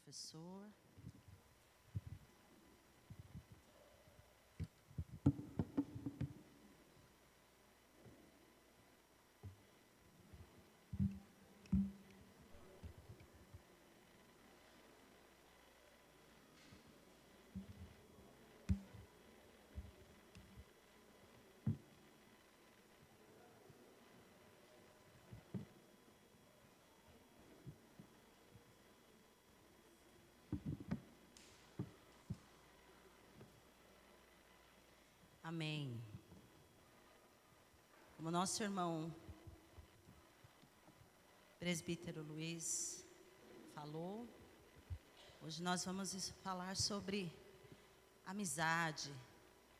professor. Amém. Como nosso irmão presbítero Luiz falou, hoje nós vamos falar sobre amizade,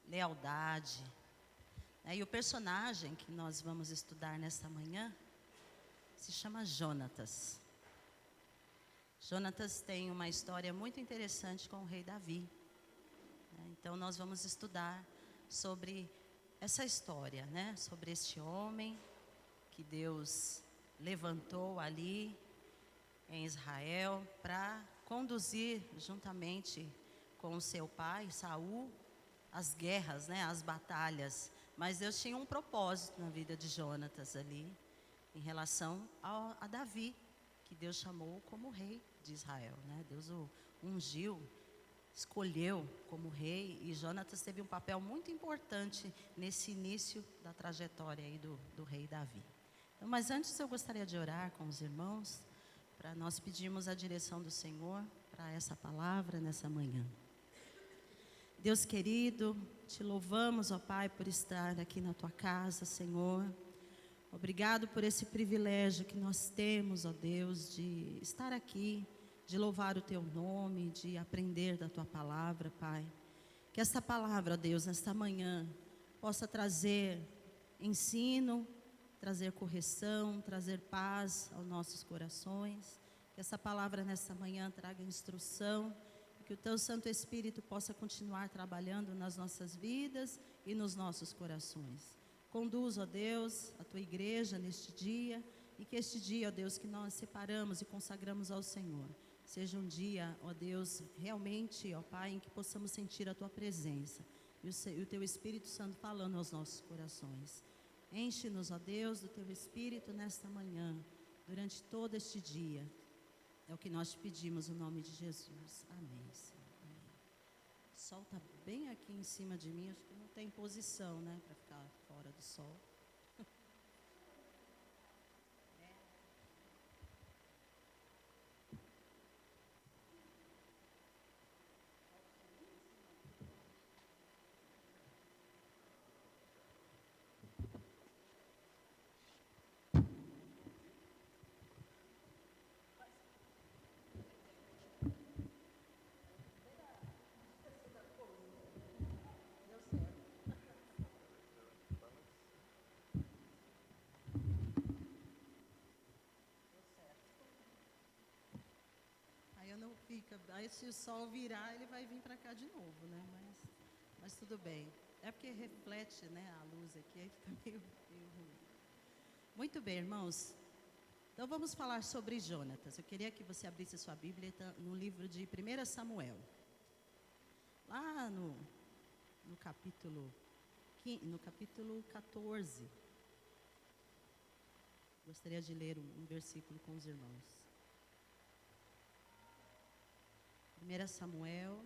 lealdade. E o personagem que nós vamos estudar nesta manhã se chama Jonatas. Jonatas tem uma história muito interessante com o rei Davi. Então nós vamos estudar sobre essa história, sobre este homem que Deus levantou ali em Israel para conduzir juntamente com o seu pai, Saul, as guerras, as batalhas. Mas Deus tinha um propósito na vida de Jonatas ali, em relação a Davi, que Deus chamou como rei de Israel. Deus o ungiu, escolheu como rei, e Jonatas teve um papel muito importante nesse início da trajetória aí do rei Davi. Então, mas antes eu gostaria de orar com os irmãos, para nós pedirmos a direção do Senhor para essa palavra nessa manhã. Deus querido, te louvamos, ó Pai, por estar aqui na tua casa, Senhor. Obrigado por esse privilégio que nós temos, ó Deus, de estar aqui, de louvar o teu nome, de aprender da tua palavra, Pai. Que essa palavra, ó Deus, nesta manhã, possa trazer ensino, trazer correção, trazer paz aos nossos corações. Que essa palavra nesta manhã traga instrução, e que o teu Santo Espírito possa continuar trabalhando nas nossas vidas e nos nossos corações. Conduz, ó Deus, a tua igreja neste dia, e que este dia, ó Deus, que nós separamos e consagramos ao Senhor, seja um dia, ó Deus, realmente, ó Pai, em que possamos sentir a tua presença e o teu Espírito Santo falando aos nossos corações. Enche-nos, ó Deus, do teu Espírito nesta manhã, durante todo este dia. É o que nós te pedimos no nome de Jesus. Amém, Senhor. Amém. O sol está bem aqui em cima de mim, acho que não tem posição, para ficar fora do sol. Aí se o sol virar, ele vai vir para cá de novo, mas tudo bem. É porque reflete, a luz aqui, aí fica meio ruim. Muito bem, irmãos. Então vamos falar sobre Jonatas. Eu queria que você abrisse a sua Bíblia no livro de 1 Samuel. Lá no capítulo 14. Gostaria de ler um versículo com os irmãos. 1 Samuel,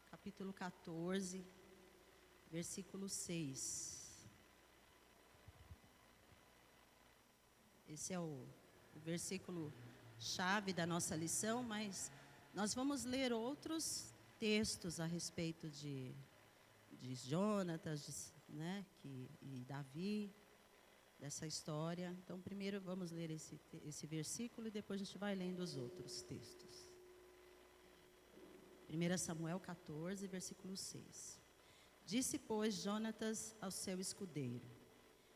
capítulo 14, versículo 6. Esse é o versículo chave da nossa lição, mas nós vamos ler outros textos a respeito de Jonatas, e Davi, dessa história. Então, primeiro vamos ler esse versículo e depois a gente vai lendo os outros textos. 1 Samuel 14, versículo 6. Disse, pois, Jonatas ao seu escudeiro: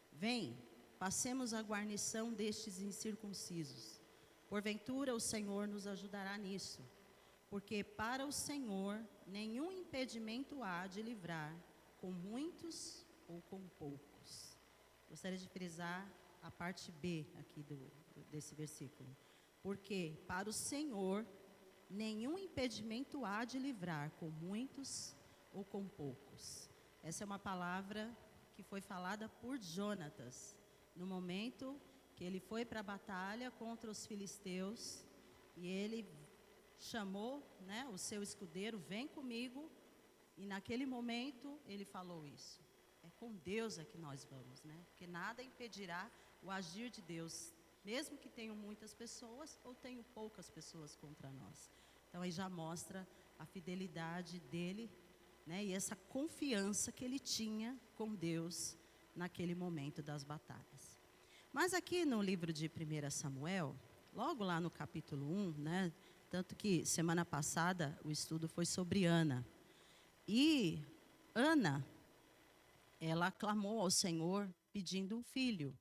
Vem, passemos a guarnição destes incircuncisos. Porventura o Senhor nos ajudará nisso, porque para o Senhor nenhum impedimento há de livrar, com muitos ou com poucos. Gostaria de frisar a parte B aqui desse versículo. Porque para o Senhor nenhum impedimento há de livrar, com muitos ou com poucos. Essa é uma palavra que foi falada por Jonatas, no momento que ele foi para a batalha contra os filisteus, e ele chamou, né, o seu escudeiro, vem comigo, e naquele momento ele falou isso. É com Deus é que nós vamos, né? Porque nada impedirá o agir de Deus, mesmo que tenham muitas pessoas ou tenham poucas pessoas contra nós. Então aí já mostra a fidelidade dele, né? E essa confiança que ele tinha com Deus naquele momento das batalhas. Mas aqui no livro de 1 Samuel, logo lá no capítulo 1, né? Tanto que semana passada o estudo foi sobre Ana. E Ana, ela clamou ao Senhor pedindo um filho.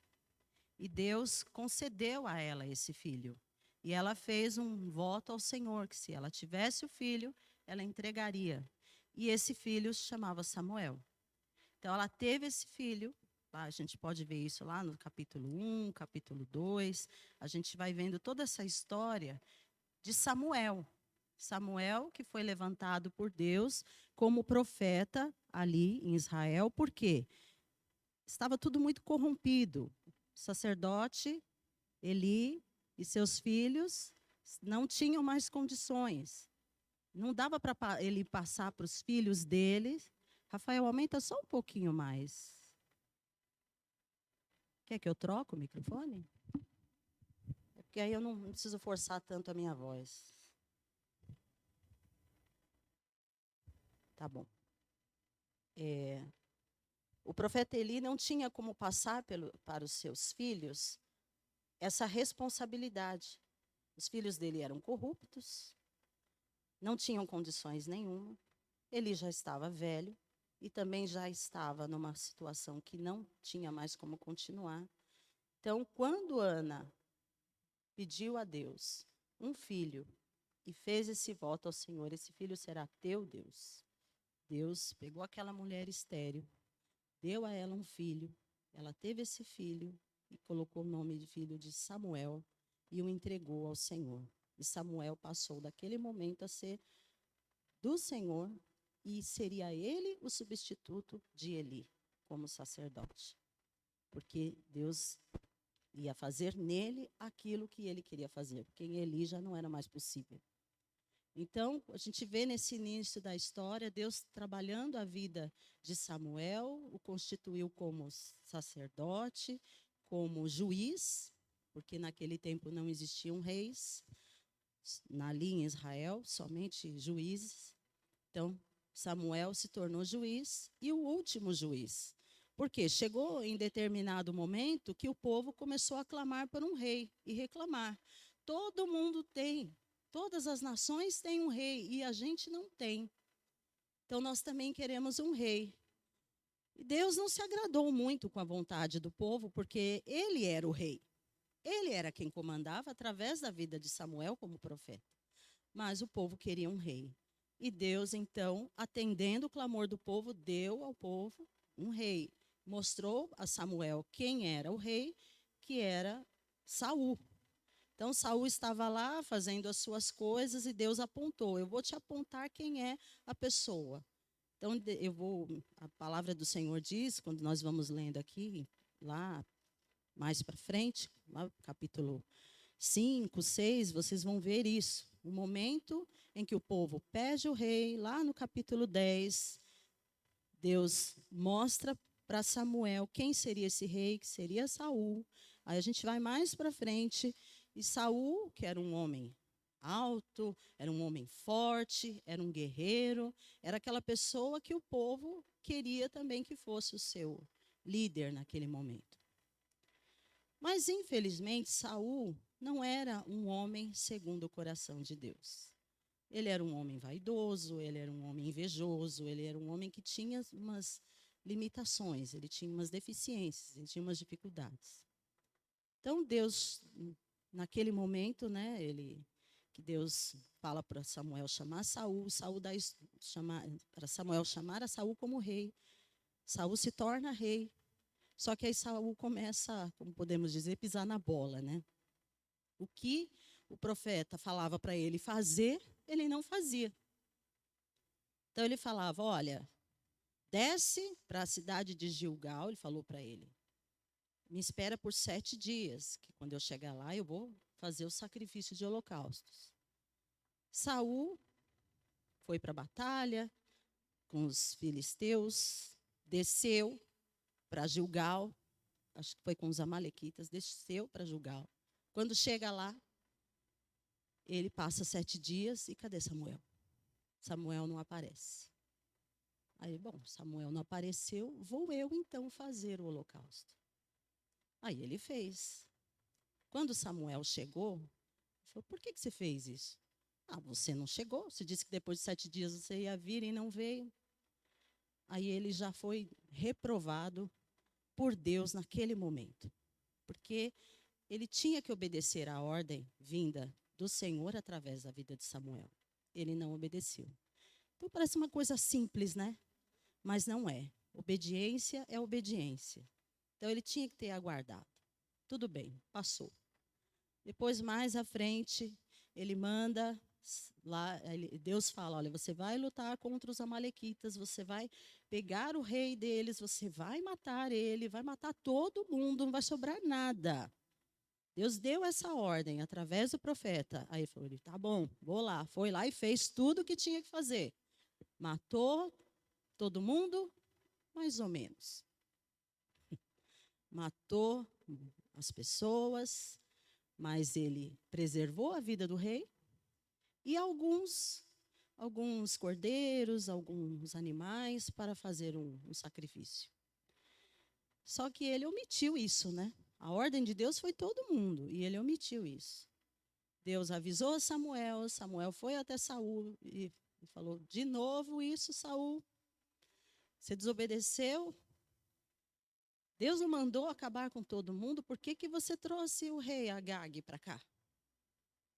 E Deus concedeu a ela esse filho. E ela fez um voto ao Senhor, que se ela tivesse o filho, ela entregaria. E esse filho se chamava Samuel. Então ela teve esse filho, lá a gente pode ver isso lá no capítulo 1, capítulo 2. A gente vai vendo toda essa história de Samuel. Samuel, que foi levantado por Deus como profeta ali em Israel, por quê? Estava tudo muito corrompido. O sacerdote, Eli e seus filhos não tinham mais condições. Não dava para ele passar para os filhos dele. Rafael, aumenta só um pouquinho mais. Quer que eu troque o microfone? É porque aí eu não preciso forçar tanto a minha voz. Tá bom. O profeta Eli não tinha como passar para os seus filhos essa responsabilidade. Os filhos dele eram corruptos, não tinham condições nenhuma. Ele já estava velho e também já estava numa situação que não tinha mais como continuar. Então, quando Ana pediu a Deus um filho e fez esse voto ao Senhor, esse filho será teu, Deus. Deus pegou aquela mulher estéril, deu a ela um filho, ela teve esse filho e colocou o nome de filho de Samuel e o entregou ao Senhor. E Samuel passou daquele momento a ser do Senhor e seria ele o substituto de Eli como sacerdote. Porque Deus ia fazer nele aquilo que ele queria fazer, porque em Eli já não era mais possível. Então, a gente vê nesse início da história, Deus trabalhando a vida de Samuel, o constituiu como sacerdote, como juiz, porque naquele tempo não existiam reis, ali em Israel, somente juízes. Então, Samuel se tornou juiz e o último juiz. Porque chegou em determinado momento que o povo começou a clamar por um rei e reclamar. Todo mundo tem, todas as nações têm um rei e a gente não tem. Então nós também queremos um rei. E Deus não se agradou muito com a vontade do povo, porque ele era o rei. Ele era quem comandava através da vida de Samuel como profeta. Mas o povo queria um rei. E Deus, então, atendendo o clamor do povo, deu ao povo um rei. Mostrou a Samuel quem era o rei, que era Saul. Então, Saul estava lá fazendo as suas coisas e Deus apontou. Eu vou te apontar quem é a pessoa. Então, a palavra do Senhor diz, quando nós vamos lendo aqui, lá mais para frente, lá capítulo 5, 6, vocês vão ver isso. O momento em que o povo pede o rei, lá no capítulo 10, Deus mostra para Samuel quem seria esse rei, que seria Saul. Aí a gente vai mais para frente, e Saul, que era um homem alto, era um homem forte, era um guerreiro, era aquela pessoa que o povo queria também que fosse o seu líder naquele momento. Mas, infelizmente, Saul não era um homem segundo o coração de Deus. Ele era um homem vaidoso, ele era um homem invejoso, ele era um homem que tinha umas limitações, ele tinha umas deficiências, ele tinha umas dificuldades. Então, Deus, naquele momento, né, que Deus fala para Samuel chamar Saul, para Samuel chamar a Saul como rei. Saul se torna rei. Só que aí Saul começa, como podemos dizer, pisar na bola, né? O que o profeta falava para ele fazer, ele não fazia. Então ele falava, olha, desce para a cidade de Gilgal, ele falou para ele, me espera por 7 dias, que quando eu chegar lá eu vou fazer o sacrifício de holocaustos. Saul foi para a batalha com os filisteus, desceu para Gilgal, acho que foi com os amalequitas, desceu para Gilgal. Quando chega lá, ele passa 7 dias e cadê Samuel? Samuel não aparece. Aí, bom, Samuel não apareceu, vou eu então fazer o holocausto. Aí ele fez. Quando Samuel chegou, ele falou, por que você fez isso? Ah, você não chegou, você disse que depois de 7 dias você ia vir e não veio. Aí ele já foi reprovado por Deus naquele momento. Porque ele tinha que obedecer à ordem vinda do Senhor através da vida de Samuel. Ele não obedeceu. Então parece uma coisa simples, né? Mas não é. Obediência é obediência. Então ele tinha que ter aguardado. Tudo bem, passou. Depois, mais à frente, ele manda lá, Deus fala, olha, você vai lutar contra os amalequitas, você vai pegar o rei deles, você vai matar ele, vai matar todo mundo, não vai sobrar nada. Deus deu essa ordem através do profeta. Aí ele falou, tá bom, vou lá. Foi lá e fez tudo o que tinha que fazer. Matou todo mundo, mais ou menos. Matou as pessoas, mas ele preservou a vida do rei e alguns cordeiros, alguns animais para fazer um sacrifício. Só que ele omitiu isso, né? A ordem de Deus foi todo mundo e ele omitiu isso. Deus avisou Samuel, Samuel foi até Saul e falou, de novo isso, Saul, você desobedeceu, Deus não mandou acabar com todo mundo, por que você trouxe o rei Agag para cá?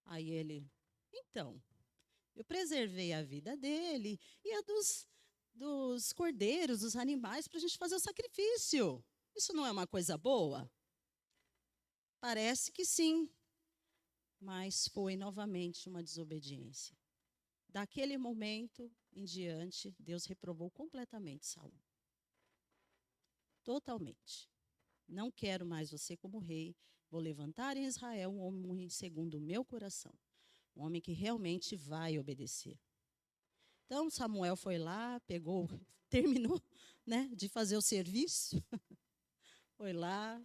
Aí ele, então, eu preservei a vida dele e a dos cordeiros, dos animais, para a gente fazer o sacrifício. Isso não é uma coisa boa? Parece que sim, mas foi novamente uma desobediência. Daquele momento em diante, Deus reprovou completamente Saul. Totalmente. Não quero mais você como rei. Vou levantar em Israel um homem segundo o meu coração. Um homem que realmente vai obedecer. Então Samuel foi lá, pegou, terminou, né, de fazer o serviço. Foi lá,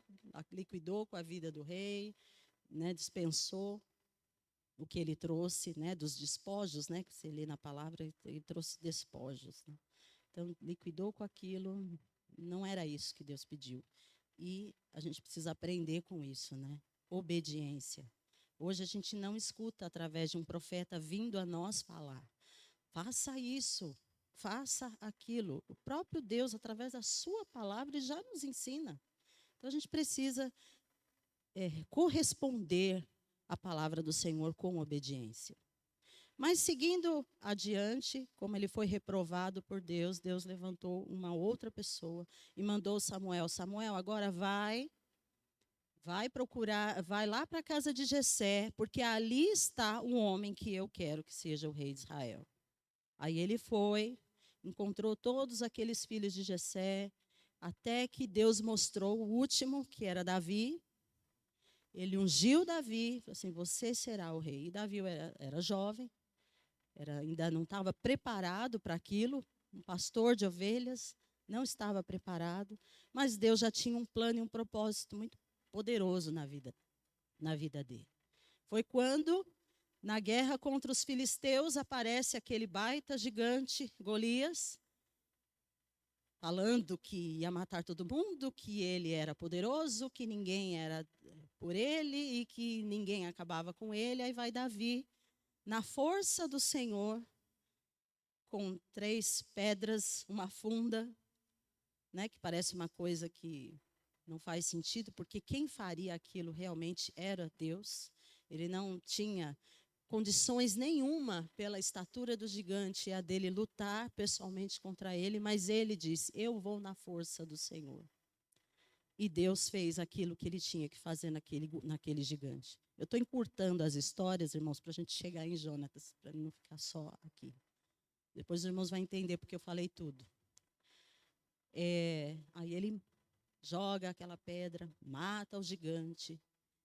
liquidou com a vida do rei, né, dispensou o que ele trouxe, né, dos despojos, né, que você lê na palavra, ele trouxe despojos. Né? Então, liquidou com aquilo, não era isso que Deus pediu. E a gente precisa aprender com isso, né? Obediência. Hoje a gente não escuta através de um profeta vindo a nós falar. Faça isso, faça aquilo. O próprio Deus, através da sua palavra, já nos ensina. Então a gente precisa corresponder à palavra do Senhor com obediência. Mas seguindo adiante, como ele foi reprovado por Deus, Deus levantou uma outra pessoa e mandou Samuel. Samuel, agora vai procurar, vai lá para a casa de Jessé, porque ali está o homem que eu quero que seja o rei de Israel. Aí ele foi, encontrou todos aqueles filhos de Jessé, até que Deus mostrou o último, que era Davi. Ele ungiu Davi, falou assim, você será o rei. E Davi era jovem, ainda não estava preparado para aquilo, um pastor de ovelhas, não estava preparado, mas Deus já tinha um plano e um propósito muito poderoso na vida dele. Foi quando, na guerra contra os filisteus, aparece aquele baita gigante, Golias, falando que ia matar todo mundo, que ele era poderoso, que ninguém era por ele e que ninguém acabava com ele. Aí vai Davi, na força do Senhor, com 3 pedras, uma funda, né, que parece uma coisa que não faz sentido, porque quem faria aquilo realmente era Deus. Ele não tinha condições nenhuma, pela estatura do gigante, a dele lutar pessoalmente contra ele, mas ele disse, eu vou na força do Senhor. E Deus fez aquilo que ele tinha que fazer naquele gigante. Eu estou encurtando as histórias, irmãos, para a gente chegar em Jonatas, para não ficar só aqui. Depois os irmãos vão entender porque eu falei tudo. Aí ele joga aquela pedra, mata o gigante,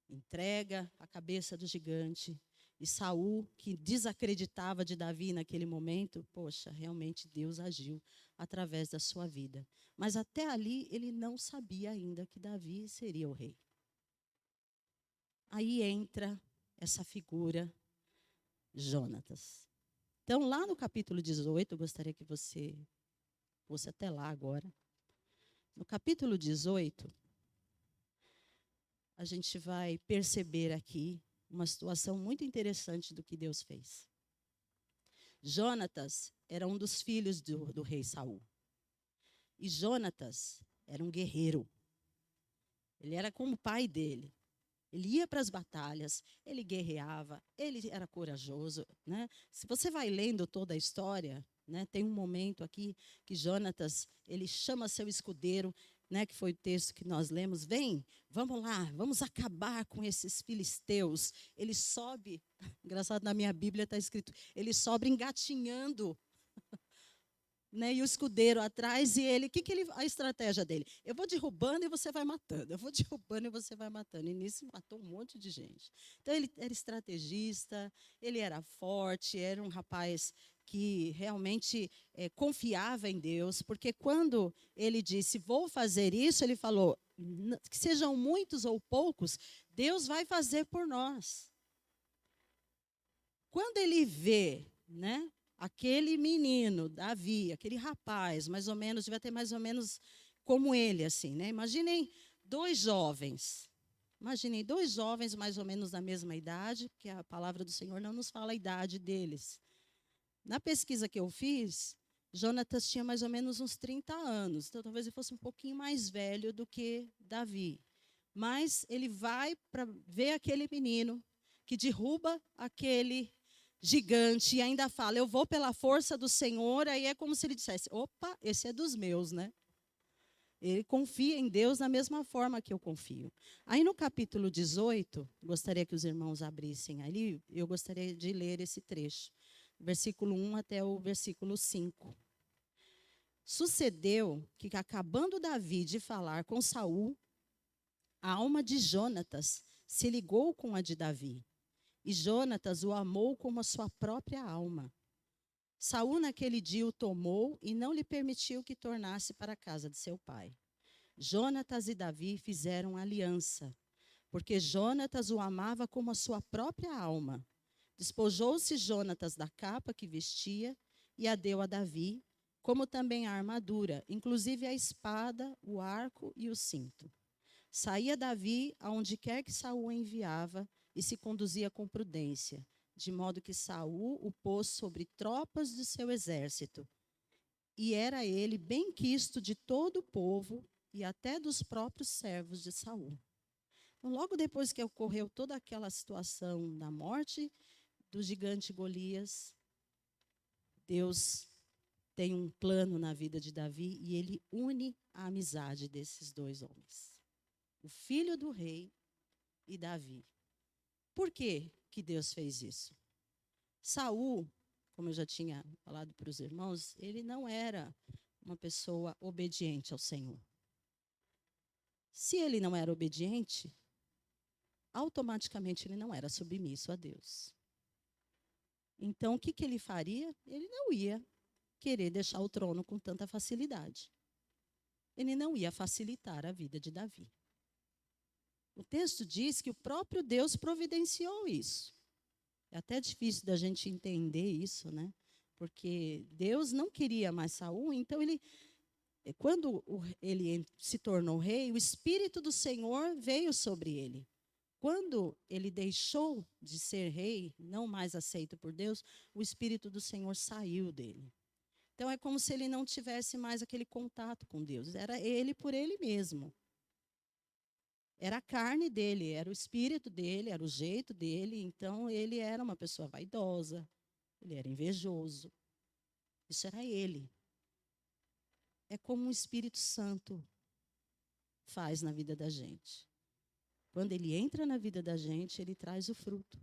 entrega a cabeça do gigante. E Saul, que desacreditava de Davi naquele momento, poxa, realmente Deus agiu através da sua vida. Mas até ali ele não sabia ainda que Davi seria o rei. Aí entra essa figura, Jonatas. Então, lá no capítulo 18, eu gostaria que você fosse até lá agora. No capítulo 18, a gente vai perceber aqui uma situação muito interessante do que Deus fez. Jonatas era um dos filhos do rei Saul. E Jonatas era um guerreiro. Ele era como o pai dele. Ele ia para as batalhas, ele guerreava, ele era corajoso, né? Se você vai lendo toda a história, né, tem um momento aqui que Jonatas, ele chama seu escudeiro, né, que foi o texto que nós lemos, vem, vamos lá, vamos acabar com esses filisteus. Ele sobe, engraçado, na minha Bíblia está escrito, ele sobe engatinhando, né, e o escudeiro atrás, e ele, a estratégia dele? Eu vou derrubando e você vai matando, eu vou derrubando e você vai matando. E nisso matou um monte de gente. Então ele era estrategista, ele era forte, era um rapaz que realmente confiava em Deus, porque quando ele disse, vou fazer isso, ele falou, que sejam muitos ou poucos, Deus vai fazer por nós. Quando ele vê, né, aquele menino, Davi, aquele rapaz, mais ou menos, devia ter mais ou menos como ele, assim, né? Imaginem dois jovens mais ou menos da mesma idade, porque a palavra do Senhor não nos fala a idade deles. Na pesquisa que eu fiz, Jonatas tinha mais ou menos uns 30 anos, então talvez ele fosse um pouquinho mais velho do que Davi. Mas ele vai para ver aquele menino que derruba aquele gigante e ainda fala, eu vou pela força do Senhor. Aí é como se ele dissesse, opa, esse é dos meus, né? Ele confia em Deus da mesma forma que eu confio. Aí no capítulo 18, gostaria que os irmãos abrissem ali, eu gostaria de ler esse trecho, versículo 1 até o versículo 5. Sucedeu que, acabando Davi de falar com Saul, a alma de Jonatas se ligou com a de Davi. E Jonatas o amou como a sua própria alma. Saul naquele dia o tomou e não lhe permitiu que tornasse para a casa de seu pai. Jonatas e Davi fizeram aliança, porque Jonatas o amava como a sua própria alma. Despojou-se Jonatas da capa que vestia e a deu a Davi, como também a armadura, inclusive a espada, o arco e o cinto. Saía Davi aonde quer que Saul o enviava, e se conduzia com prudência, de modo que Saul o pôs sobre tropas de seu exército. E era ele bem quisto de todo o povo e até dos próprios servos de Saul. Então, logo depois que ocorreu toda aquela situação da morte do gigante Golias, Deus tem um plano na vida de Davi e ele une a amizade desses dois homens. O filho do rei e Davi. Por que Deus fez isso? Saul, como eu já tinha falado para os irmãos, ele não era uma pessoa obediente ao Senhor. Se ele não era obediente, automaticamente ele não era submisso a Deus. Então, o que ele faria? Ele não ia querer deixar o trono com tanta facilidade. Ele não ia facilitar a vida de Davi. O texto diz que o próprio Deus providenciou isso. É até difícil da gente entender isso, né? Porque Deus não queria mais Saul, então quando ele se tornou rei, o Espírito do Senhor veio sobre ele. Quando ele deixou de ser rei, não mais aceito por Deus, o Espírito do Senhor saiu dele. Então é como se ele não tivesse mais aquele contato com Deus. Era ele por ele mesmo. Era a carne dele, era o espírito dele, era o jeito dele. Então, ele era uma pessoa vaidosa, ele era invejoso. Isso era ele. É como um Espírito Santo faz na vida da gente. Quando ele entra na vida da gente, ele traz o fruto,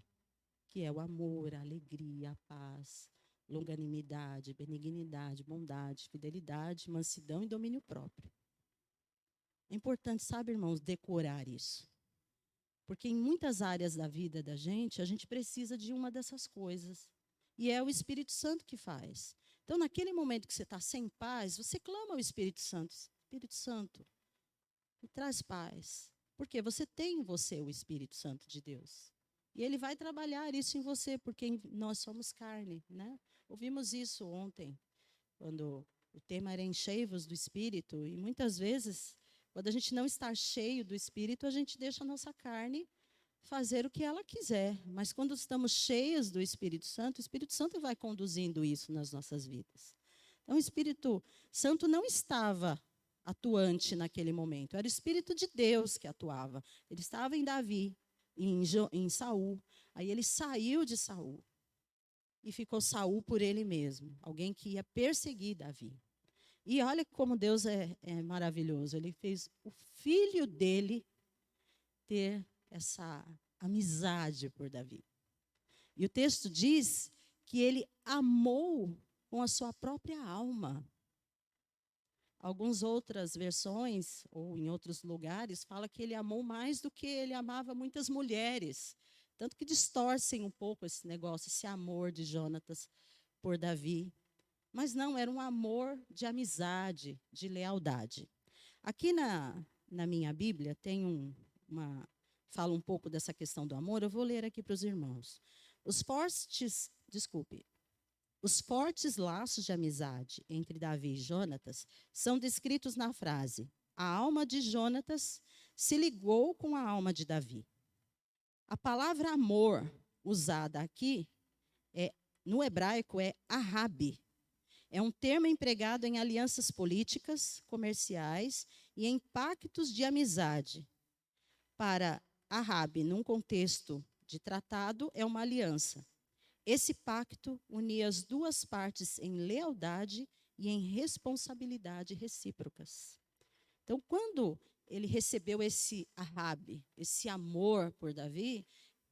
que é o amor, a alegria, a paz, longanimidade, benignidade, bondade, fidelidade, mansidão e domínio próprio. É importante, sabe, irmãos, decorar isso. Porque em muitas áreas da vida da gente, a gente precisa de uma dessas coisas. E é o Espírito Santo que faz. Então, naquele momento que você está sem paz, você clama ao Espírito Santo. Espírito Santo, me traz paz. Porque você tem em você o Espírito Santo de Deus. E ele vai trabalhar isso em você, porque nós somos carne, né? Ouvimos isso ontem, quando o tema era enchei-vos do Espírito. E muitas vezes, quando a gente não está cheio do Espírito, a gente deixa a nossa carne fazer o que ela quiser. Mas quando estamos cheios do Espírito Santo vai conduzindo isso nas nossas vidas. Então, o Espírito Santo não estava atuante naquele momento. Era o Espírito de Deus que atuava. Ele estava em Davi, em Saul. Aí ele saiu de Saul e ficou Saul por ele mesmo, alguém que ia perseguir Davi. E olha como Deus é maravilhoso. Ele fez o filho dele ter essa amizade por Davi. E o texto diz que ele amou com a sua própria alma. Algumas outras versões, ou em outros lugares, fala que ele amou mais do que ele amava muitas mulheres. Tanto que distorcem um pouco esse negócio, esse amor de Jonatas por Davi. Mas não, era um amor de amizade, de lealdade. Aqui na minha Bíblia tem fala um pouco dessa questão do amor, eu vou ler aqui para os irmãos. Os fortes laços de amizade entre Davi e Jonatas são descritos na frase: a alma de Jonatas se ligou com a alma de Davi. A palavra amor usada aqui, no hebraico, é ahabe. É um termo empregado em alianças políticas, comerciais e em pactos de amizade. Para ahabe, num contexto de tratado, é uma aliança. Esse pacto unia as duas partes em lealdade e em responsabilidade recíprocas. Então, quando ele recebeu esse ahabe, esse amor por Davi,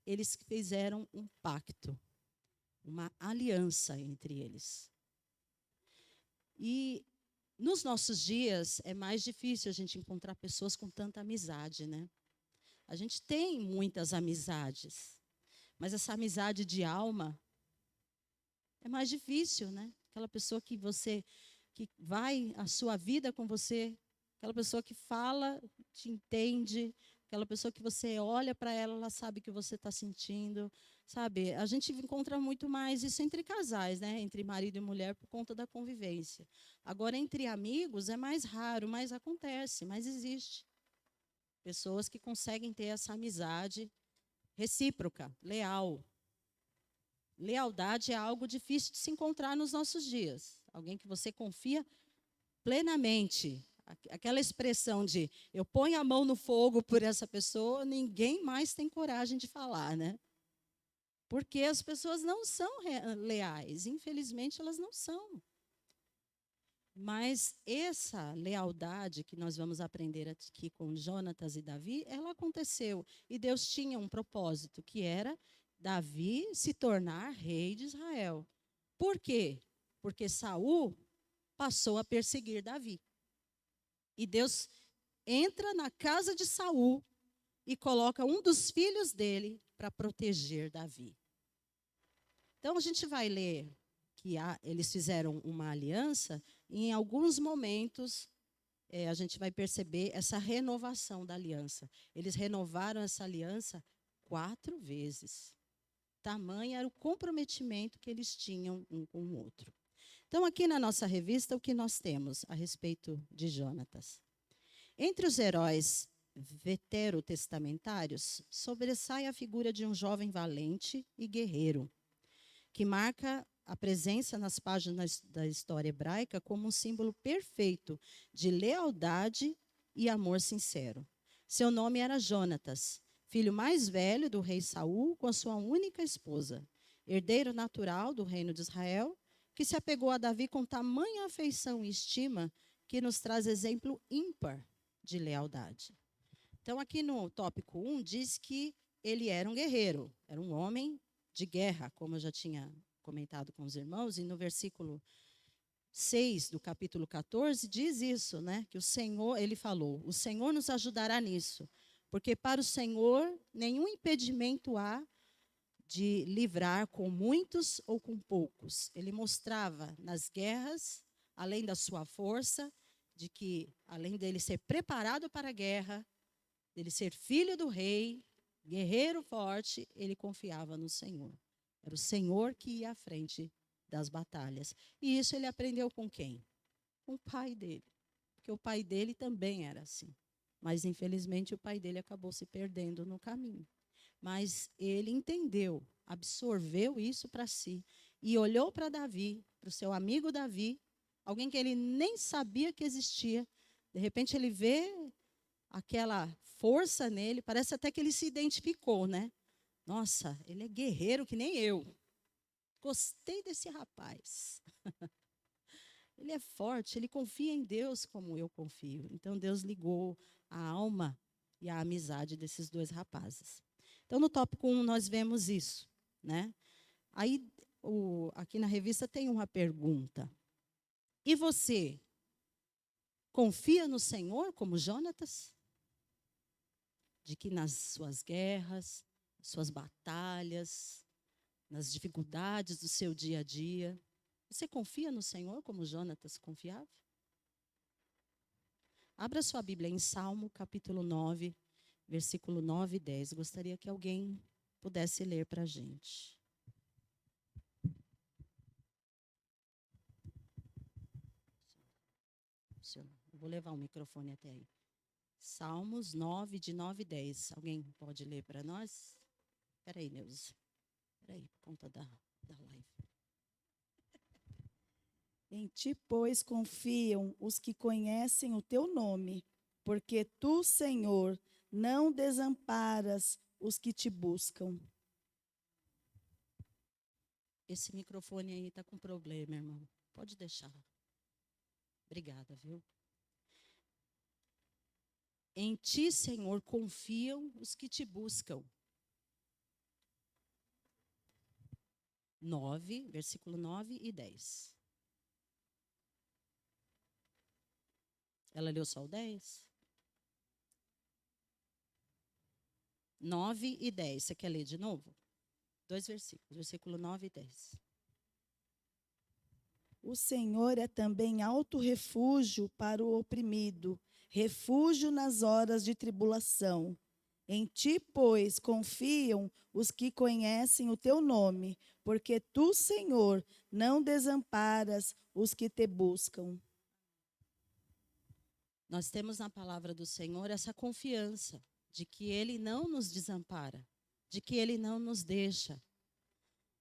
eles fizeram um pacto, uma aliança entre eles. E nos nossos dias é mais difícil a gente encontrar pessoas com tanta amizade, né? A gente tem muitas amizades, mas essa amizade de alma é mais difícil, né? Aquela pessoa que vai a sua vida com você, aquela pessoa que fala, te entende, aquela pessoa que você olha para ela, ela sabe o que você está sentindo, sabe? A gente encontra muito mais isso entre casais, né? Entre marido e mulher por conta da convivência. Agora, entre amigos é mais raro, mas acontece, mas existe. Pessoas que conseguem ter essa amizade recíproca, leal. Lealdade é algo difícil de se encontrar nos nossos dias. Alguém que você confia plenamente. Aquela expressão de eu ponho a mão no fogo por essa pessoa, ninguém mais tem coragem de falar, né? Porque as pessoas não são leais. Infelizmente, elas não são. Mas essa lealdade que nós vamos aprender aqui com Jonatas e Davi, ela aconteceu. E Deus tinha um propósito, que era Davi se tornar rei de Israel. Por quê? Porque Saul passou a perseguir Davi. E Deus entra na casa de Saul e coloca um dos filhos dele para proteger Davi. Então a gente vai ler que eles fizeram uma aliança, e em alguns momentos a gente vai perceber essa renovação da aliança. Eles renovaram essa aliança 4 vezes. Tamanho era o comprometimento que eles tinham um com o outro. Então, aqui na nossa revista, o que nós temos a respeito de Jonatas? Entre os heróis veterotestamentários, sobressai a figura de um jovem valente e guerreiro, que marca a presença nas páginas da história hebraica como um símbolo perfeito de lealdade e amor sincero. Seu nome era Jonatas, filho mais velho do rei Saul, com a sua única esposa, herdeiro natural do reino de Israel, que se apegou a Davi com tamanha afeição e estima que nos traz exemplo ímpar de lealdade. Então, aqui no tópico 1, diz que ele era um guerreiro, era um homem de guerra, como eu já tinha comentado com os irmãos, e no versículo 6 do capítulo 14 diz isso, né? Que o Senhor, ele falou, o Senhor nos ajudará nisso, porque para o Senhor nenhum impedimento há de livrar com muitos ou com poucos. Ele mostrava nas guerras, além da sua força, de que além dele ser preparado para a guerra, dele ser filho do rei, guerreiro forte, ele confiava no Senhor. Era o Senhor que ia à frente das batalhas. E isso ele aprendeu com quem? Com o pai dele. Porque o pai dele também era assim. Mas, infelizmente, o pai dele acabou se perdendo no caminho. Mas ele entendeu, absorveu isso para si. E olhou para Davi, para o seu amigo Davi, alguém que ele nem sabia que existia. De repente, ele vê aquela força nele, parece até que ele se identificou, né? Nossa, ele é guerreiro que nem eu. Gostei desse rapaz. Ele é forte, ele confia em Deus como eu confio. Então Deus ligou a alma e a amizade desses dois rapazes. Então no tópico 1 nós vemos isso, né? Aí aqui na revista tem uma pergunta. E você confia no Senhor como Jonatas? De que nas suas guerras, suas batalhas, nas dificuldades do seu dia a dia, você confia no Senhor como Jonatas confiava? Abra sua Bíblia em Salmo, capítulo 9, versículo 9 e 10. Gostaria que alguém pudesse ler para a gente. Eu vou levar o microfone até aí. Salmos 9, de 9 e 10. Alguém pode ler para nós? Espera aí, Neuza. Espera aí, por conta da live. Em ti, pois, confiam os que conhecem o teu nome, porque tu, Senhor, não desamparas os que te buscam. Esse microfone aí está com problema, irmão. Pode deixar. Obrigada, viu? Em ti, Senhor, confiam os que te buscam. 9, versículo 9 e 10. Ela leu só o 10? 9 e 10. Você quer ler de novo? 2 versículos, versículo 9 e 10. O Senhor é também alto refúgio para o oprimido, refúgio nas horas de tribulação. Em ti, pois, confiam os que conhecem o teu nome, porque tu, Senhor, não desamparas os que te buscam. Nós temos na palavra do Senhor essa confiança de que Ele não nos desampara, de que Ele não nos deixa.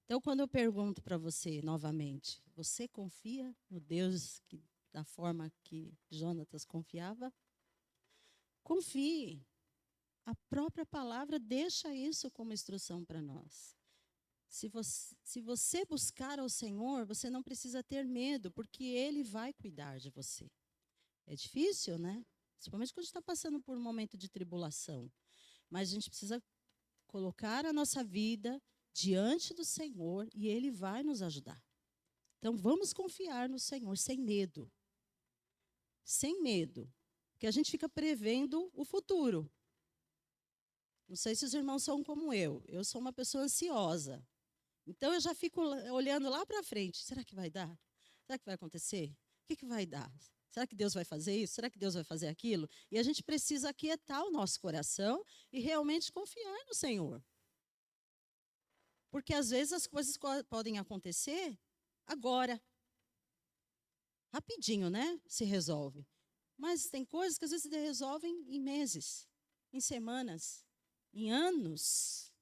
Então, quando eu pergunto para você novamente, você confia no Deus da forma que Jonatas confiava? Confie. A própria palavra deixa isso como instrução para nós. Se você buscar ao Senhor, você não precisa ter medo, porque Ele vai cuidar de você. É difícil, né? Principalmente quando a gente está passando por um momento de tribulação. Mas a gente precisa colocar a nossa vida diante do Senhor e Ele vai nos ajudar. Então, vamos confiar no Senhor sem medo. Sem medo. Porque a gente fica prevendo o futuro. Não sei se os irmãos são como eu. Eu sou uma pessoa ansiosa. Então, eu já fico olhando lá para frente. Será que vai dar? Será que vai acontecer? O que vai dar? Será que Deus vai fazer isso? Será que Deus vai fazer aquilo? E a gente precisa aquietar o nosso coração e realmente confiar no Senhor. Porque às vezes as coisas podem acontecer agora. Rapidinho, né? Se resolve. Mas tem coisas que às vezes se resolvem em meses, em semanas, em anos.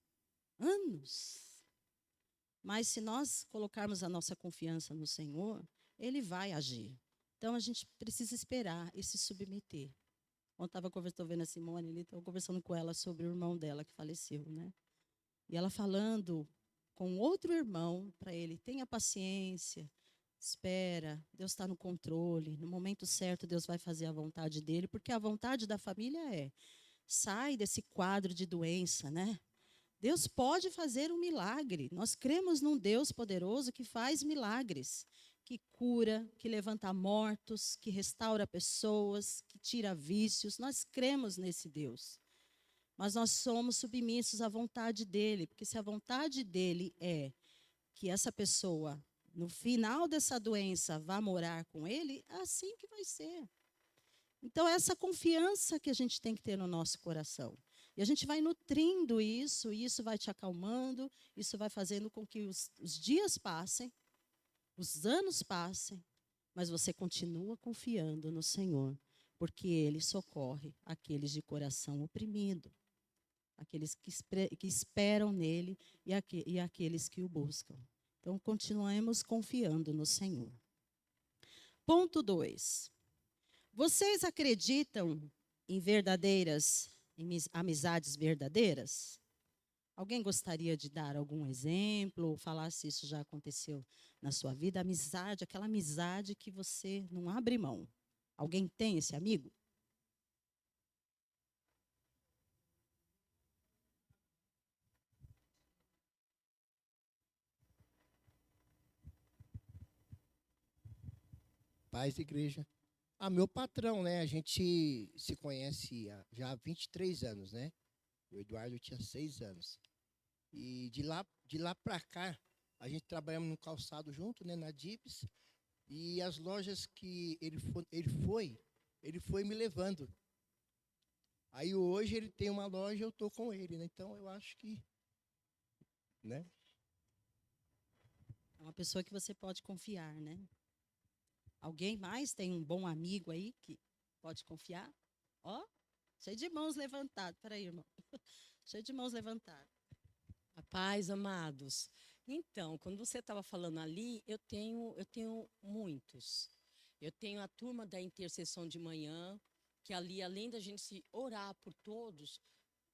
Anos. Mas se nós colocarmos a nossa confiança no Senhor, Ele vai agir. Então a gente precisa esperar e se submeter. Ontem estou vendo a Simone ali, estava conversando com ela sobre o irmão dela que faleceu, né? E ela falando com outro irmão para ele, tenha paciência, Espera, Deus está no controle. No momento certo, Deus vai fazer a vontade dele, porque a vontade da família sai desse quadro de doença, né? Deus pode fazer um milagre. Nós cremos num Deus poderoso que faz milagres, que cura, que levanta mortos, que restaura pessoas, que tira vícios. Nós cremos nesse Deus. Mas nós somos submissos à vontade dele, porque se a vontade dele é que essa pessoa, no final dessa doença, vá morar com ele, é assim que vai ser. Então, essa confiança que a gente tem que ter no nosso coração. E a gente vai nutrindo isso, e isso vai te acalmando, isso vai fazendo com que os dias passem, os anos passem, mas você continua confiando no Senhor, porque Ele socorre aqueles de coração oprimido, aqueles que esperam nele e aqueles que o buscam. Então, continuemos confiando no Senhor. Ponto 2. Vocês acreditam em amizades verdadeiras? Alguém gostaria de dar algum exemplo ou falar se isso já aconteceu na sua vida? Amizade, aquela amizade que você não abre mão. Alguém tem esse amigo? Paz, igreja. Ah, meu patrão, né? A gente se conhece já há 23 anos, né? O Eduardo tinha 6 anos. E de lá para cá, a gente trabalhamos no calçado junto, né? Na Dibs. E as lojas que ele foi me levando. Aí hoje ele tem uma loja, eu tô com ele, né? Então eu acho que, né? É uma pessoa que você pode confiar, né? Alguém mais tem um bom amigo aí que pode confiar? Ó, cheio de mãos levantadas. Peraí, irmão. Cheio de mãos levantadas. A paz, amados. Então, quando você estava falando ali, eu tenho muitos. Eu tenho a turma da intercessão de manhã, que ali, além da gente se orar por todos,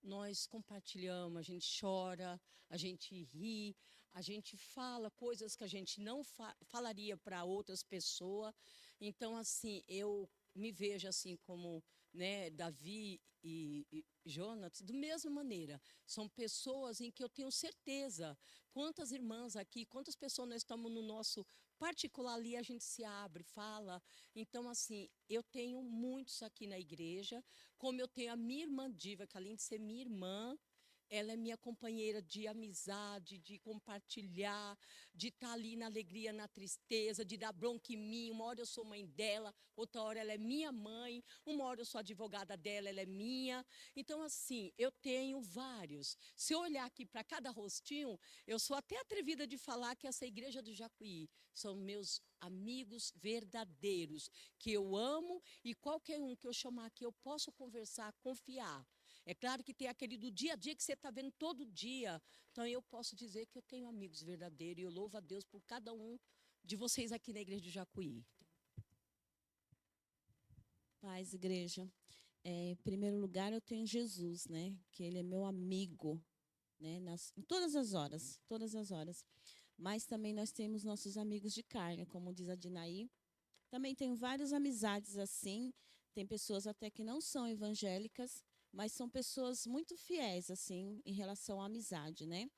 nós compartilhamos, a gente chora, a gente ri, a gente fala coisas que a gente não falaria para outras pessoas. Então, assim, eu me vejo assim como, né, Davi e Jonas, da mesma maneira. São pessoas em que eu tenho certeza. Quantas irmãs aqui, quantas pessoas nós estamos no nosso particular ali, a gente se abre, fala. Então, assim, eu tenho muitos aqui na igreja, como eu tenho a minha irmã Diva, que além de ser minha irmã, ela é minha companheira de amizade, de compartilhar, de estar ali na alegria, na tristeza, de dar bronca em mim. Uma hora eu sou mãe dela, outra hora ela é minha mãe, uma hora eu sou advogada dela, ela é minha. Então, assim, eu tenho vários. Se eu olhar aqui para cada rostinho, eu sou até atrevida de falar que essa igreja do Jacuí são meus amigos verdadeiros, que eu amo e qualquer um que eu chamar aqui eu posso conversar, confiar. É claro que tem aquele do dia a dia que você está vendo todo dia. Então, eu posso dizer que eu tenho amigos verdadeiros e eu louvo a Deus por cada um de vocês aqui na igreja do Jacuí. Paz, igreja. Em primeiro lugar, eu tenho Jesus, né? Que ele é meu amigo, né? Em todas as horas, todas as horas. Mas também nós temos nossos amigos de carne, como diz a Dinaí. Também tenho várias amizades assim. Tem pessoas até que não são evangélicas, mas são pessoas muito fiéis, assim, em relação à amizade, né?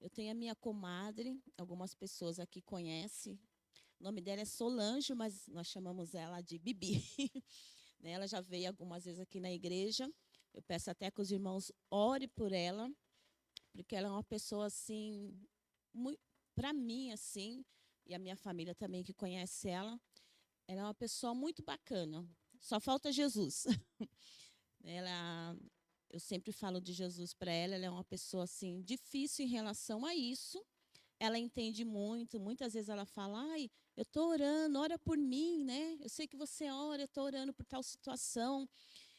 Eu tenho a minha comadre, algumas pessoas aqui conhecem. O nome dela é Solange, mas nós chamamos ela de Bibi. Né, ela já veio algumas vezes aqui na igreja. Eu peço até que os irmãos orem por ela, porque ela é uma pessoa, assim, para mim, assim, e a minha família também que conhece ela é uma pessoa muito bacana. Só falta Jesus. Eu sempre falo de Jesus para ela. Ela é uma pessoa assim difícil em relação a isso. Ela entende muito. Muitas vezes ela fala: "Ai, eu estou orando, ora por mim, né? Eu sei que você ora, eu estou orando por tal situação."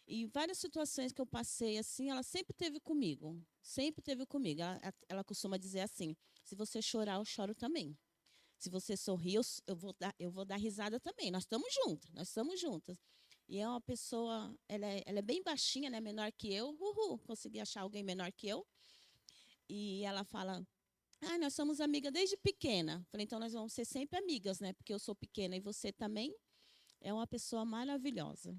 E várias situações que eu passei assim, ela sempre teve comigo. Sempre teve comigo. Ela costuma dizer assim: "Se você chorar, eu choro também. Se você sorrir, eu vou dar risada também. Nós estamos juntas, nós estamos juntas." E é uma pessoa, ela é bem baixinha, né, menor que eu. Consegui achar alguém menor que eu. E ela fala: Ah, nós somos amigas desde pequena. Falei, então nós vamos ser sempre amigas, né? Porque eu sou pequena e você também é uma pessoa maravilhosa.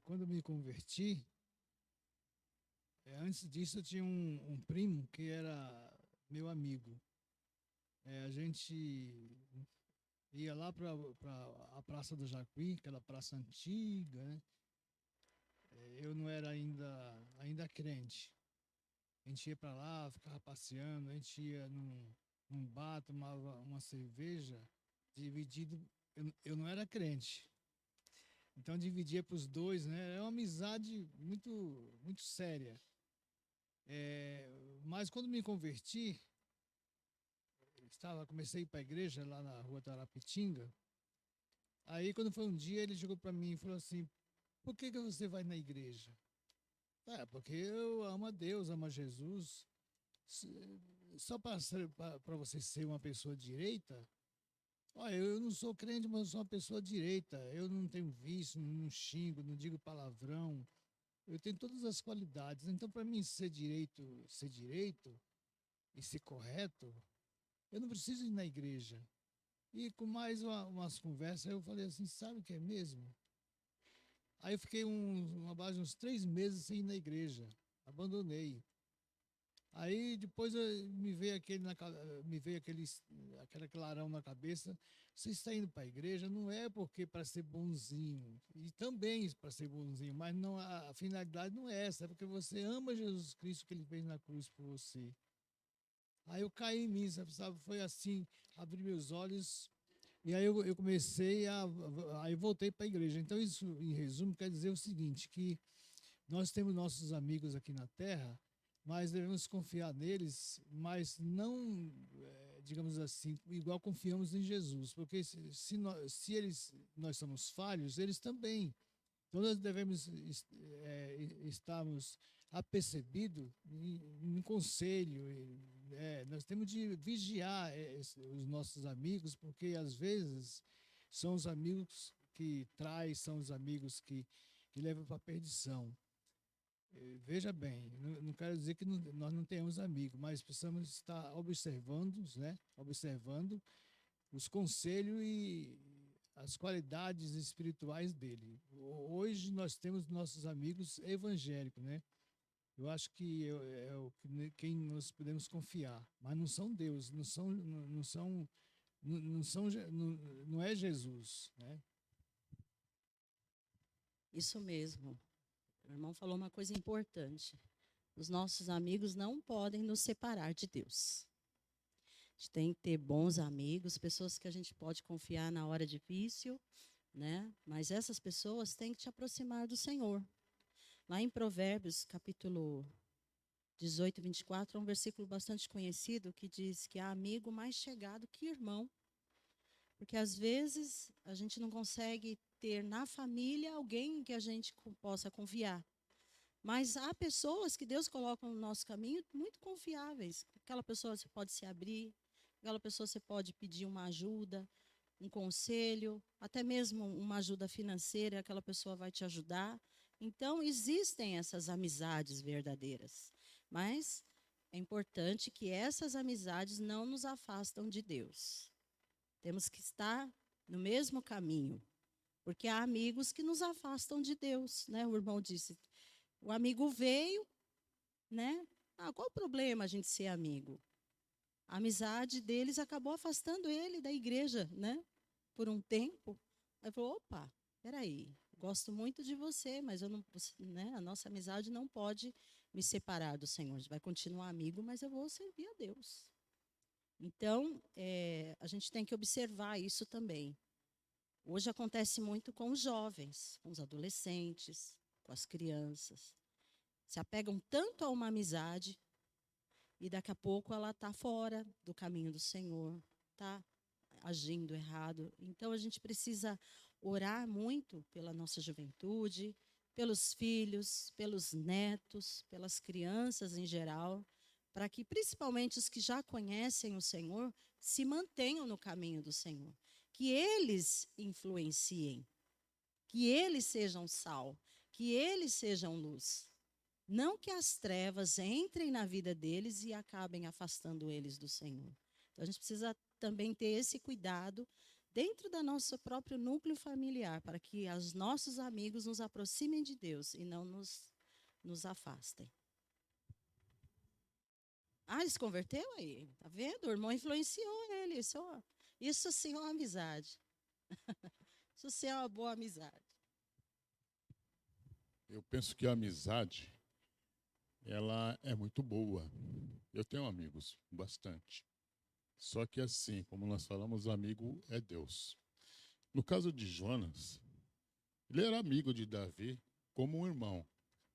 Quando eu me converti, antes disso eu tinha um primo que era meu amigo. A gente ia lá para a Praça do Jacuí, aquela praça antiga, né? Eu não era ainda crente. A gente ia para lá, ficava passeando, a gente ia num bar, tomava uma cerveja, dividido. Eu não era crente. Então dividia para os dois, né? É uma amizade muito, muito séria. Mas quando me converti, comecei a ir para a igreja lá na rua Tarapitinga. Aí quando foi um dia, ele chegou para mim e falou assim: por que você vai na igreja? Porque eu amo a Deus, amo a Jesus. Só para você ser uma pessoa direita, olha, eu não sou crente, mas eu sou uma pessoa direita. Eu não tenho vício, não xingo, não digo palavrão. Eu tenho todas as qualidades. Então, para mim ser direito e ser correto, eu não preciso ir na igreja. E com mais umas conversas, eu falei assim, sabe o que é mesmo? Aí eu fiquei uma base de uns 3 meses sem ir na igreja. Abandonei. Aí depois me veio aquele clarão na cabeça. Você está indo para a igreja não é porque para ser bonzinho, e também para ser bonzinho, mas não, a finalidade não é essa, é porque você ama Jesus Cristo que ele fez na cruz por você. Aí eu caí em mim, sabe? Foi assim, abri meus olhos, e aí eu comecei aí voltei para a igreja. Então isso, em resumo, quer dizer o seguinte, que nós temos nossos amigos aqui na Terra, mas devemos confiar neles, mas não, digamos assim, igual confiamos em Jesus, porque se nós somos falhos, eles também. Então nós devemos estarmos apercebidos em conselho. Nós temos de vigiar os nossos amigos, porque às vezes são os amigos que traem, são os amigos que levam para a perdição. Veja bem, não quero dizer que nós não tenhamos amigos, mas precisamos estar observando, né? Observando os conselhos e as qualidades espirituais dele. Hoje nós temos nossos amigos evangélicos, né? Eu acho que quem nós podemos confiar, mas não são Deus, não é Jesus, né? Isso mesmo. O irmão falou uma coisa importante. Os nossos amigos não podem nos separar de Deus. A gente tem que ter bons amigos, pessoas que a gente pode confiar na hora difícil, né? Mas essas pessoas têm que te aproximar do Senhor. Lá em Provérbios, capítulo 18, 24, é um versículo bastante conhecido que diz que há amigo mais chegado que irmão. Porque às vezes a gente não consegue ter na família alguém que a gente possa confiar. Mas há pessoas que Deus coloca no nosso caminho muito confiáveis. Aquela pessoa você pode se abrir, aquela pessoa você pode pedir uma ajuda, um conselho, até mesmo uma ajuda financeira, aquela pessoa vai te ajudar. Então, existem essas amizades verdadeiras. Mas é importante que essas amizades não nos afastam de Deus. Temos que estar no mesmo caminho, porque há amigos que nos afastam de Deus, né? O irmão disse, o amigo veio, né? Qual o problema a gente ser amigo? A amizade deles acabou afastando ele da igreja, né? Por um tempo. Aí falou, opa, peraí, gosto muito de você, mas eu não, né? A nossa amizade não pode me separar do Senhor. A gente vai continuar amigo, mas eu vou servir a Deus. Então, a gente tem que observar isso também. Hoje acontece muito com os jovens, com os adolescentes, com as crianças. Se apegam tanto a uma amizade e daqui a pouco ela está fora do caminho do Senhor, está agindo errado. Então, a gente precisa orar muito pela nossa juventude, pelos filhos, pelos netos, pelas crianças em geral, para que principalmente os que já conhecem o Senhor se mantenham no caminho do Senhor, que eles influenciem, que eles sejam sal, que eles sejam luz. Não que as trevas entrem na vida deles e acabem afastando eles do Senhor. Então, a gente precisa também ter esse cuidado dentro do nosso próprio núcleo familiar, para que os nossos amigos nos aproximem de Deus e não nos afastem. Ah, ele se converteu aí? Tá vendo? O irmão influenciou ele. Isso sim é uma amizade. Isso sim é uma boa amizade. Eu penso que a amizade, ela é muito boa. Eu tenho amigos, bastante. Só que assim, como nós falamos, amigo é Deus. No caso de Jonas, ele era amigo de Davi como um irmão.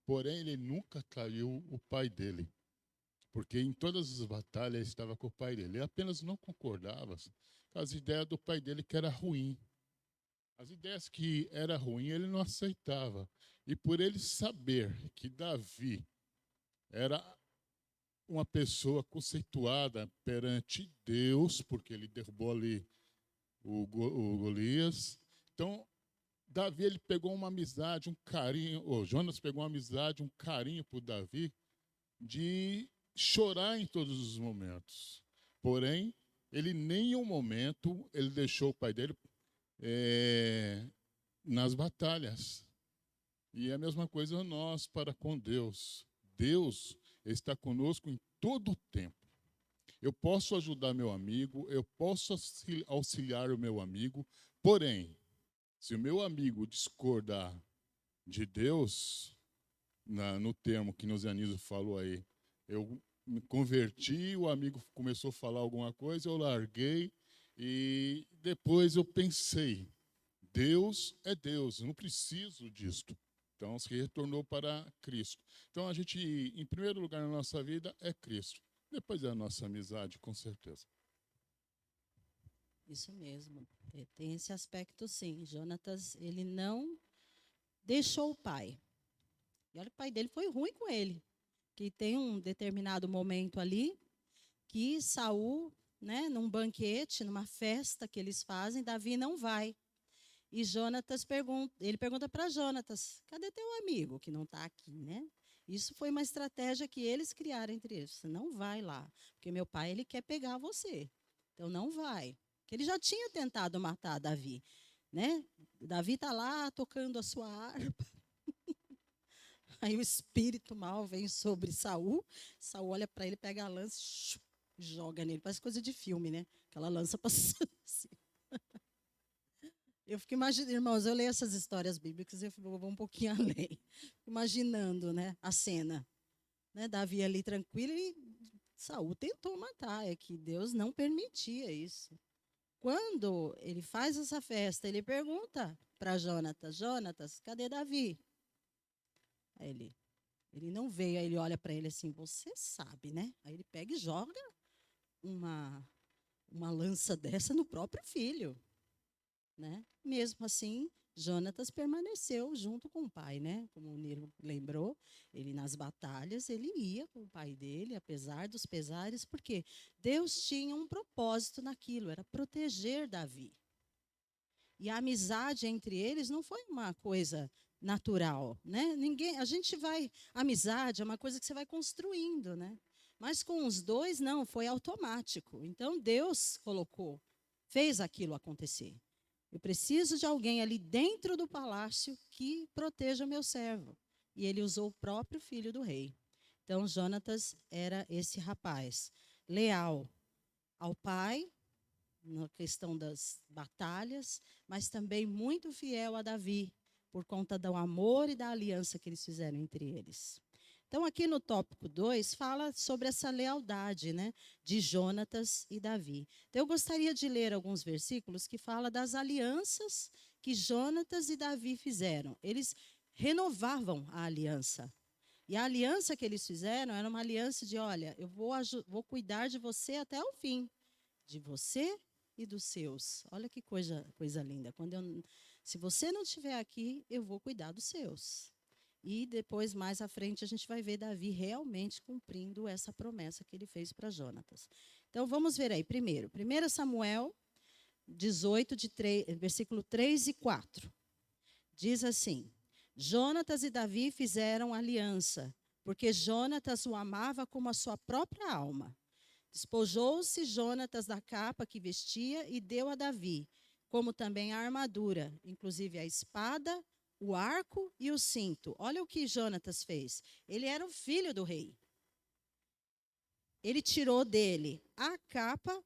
Porém, ele nunca traiu o pai dele. Porque em todas as batalhas ele estava com o pai dele. Ele apenas não concordava com as ideias do pai dele, que era ruim. As ideias que era ruim, ele não aceitava. E por ele saber que Davi era uma pessoa conceituada perante Deus, porque ele derrubou ali o Golias. Então, Davi ele pegou uma amizade, um carinho, Jonas pegou uma amizade, um carinho por Davi, de chorar em todos os momentos. Porém, ele nem em um momento ele deixou o pai dele nas batalhas. E é a mesma coisa nós para com Deus. Deus está conosco em todo o tempo. Eu posso ajudar meu amigo, eu posso auxiliar o meu amigo, porém, se o meu amigo discordar de Deus, no termo que Nosianiso falou aí, eu me converti, o amigo começou a falar alguma coisa, eu larguei e depois eu pensei, Deus é Deus, eu não preciso disto. Então, se retornou para Cristo. Então, a gente, em primeiro lugar na nossa vida, é Cristo. Depois é a nossa amizade, com certeza. Isso mesmo. Tem esse aspecto, sim. Jonatas, ele não deixou o pai. E olha, o pai dele foi ruim com ele. Que tem um determinado momento ali que Saul, né, num banquete, numa festa que eles fazem, Davi não vai. E Jonatas pergunta para Jonatas, cadê teu amigo que não está aqui, né? Isso foi uma estratégia que eles criaram entre eles. Você não vai lá, porque meu pai ele quer pegar você. Então não vai. Porque ele já tinha tentado matar Davi, né? Davi está lá tocando a sua harpa. Aí o espírito mal vem sobre Saul. Saul olha para ele, pega a lança, joga nele. Parece coisa de filme, né? Aquela lança passando assim. Eu fico imaginando, irmãos, eu leio essas histórias bíblicas e eu vou um pouquinho além. Imaginando, né, a cena. Né, Davi ali tranquilo e Saul tentou matar. É que Deus não permitia isso. Quando ele faz essa festa, ele pergunta para Jonatas, Jonatas, cadê Davi? Aí ele não veio, aí ele olha para ele assim, você sabe, né? Aí ele pega e joga uma lança dessa no próprio filho. Né? Mesmo assim, Jonatas permaneceu junto com o pai, né? Como o Niro lembrou, ele nas batalhas, ele ia com o pai dele, apesar dos pesares, porque Deus tinha um propósito naquilo, era proteger Davi. E a amizade entre eles não foi uma coisa natural, né? Amizade é uma coisa que você vai construindo, né? Mas com os dois, não, foi automático. Então, Deus fez aquilo acontecer. Eu preciso de alguém ali dentro do palácio que proteja o meu servo. E ele usou o próprio filho do rei. Então, Jonatas era esse rapaz, leal ao pai, na questão das batalhas, mas também muito fiel a Davi, por conta do amor e da aliança que eles fizeram entre eles. Então, aqui no tópico 2, fala sobre essa lealdade, né, de Jonatas e Davi. Então, eu gostaria de ler alguns versículos que falam das alianças que Jonatas e Davi fizeram. Eles renovavam a aliança. E a aliança que eles fizeram era uma aliança de, olha, eu vou cuidar de você até o fim. De você e dos seus. Olha que coisa linda. Se você não estiver aqui, eu vou cuidar dos seus. E depois, mais à frente, a gente vai ver Davi realmente cumprindo essa promessa que ele fez para Jonatas. Então, vamos ver aí. Primeiro, 1 Samuel 18, versículo 3 e 4. diz assim: Jonatas e Davi fizeram aliança, porque Jonatas o amava como a sua própria alma. Despojou-se Jonatas da capa que vestia e deu a Davi, como também a armadura, inclusive a espada, o arco e o cinto. Olha o que Jonatas fez. Ele era o filho do rei. Ele tirou dele a capa,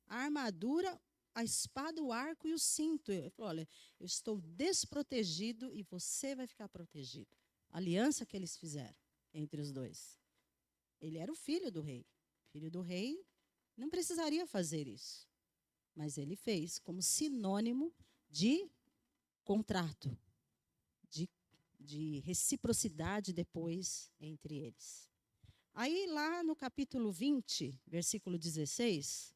a armadura, a espada, o arco e o cinto. Ele falou: olha, eu estou desprotegido e você vai ficar protegido. A aliança que eles fizeram entre os dois. Ele era o filho do rei. O filho do rei não precisaria fazer isso. Mas ele fez como sinônimo de contrato, de reciprocidade depois entre eles. Aí lá no capítulo 20, versículo 16,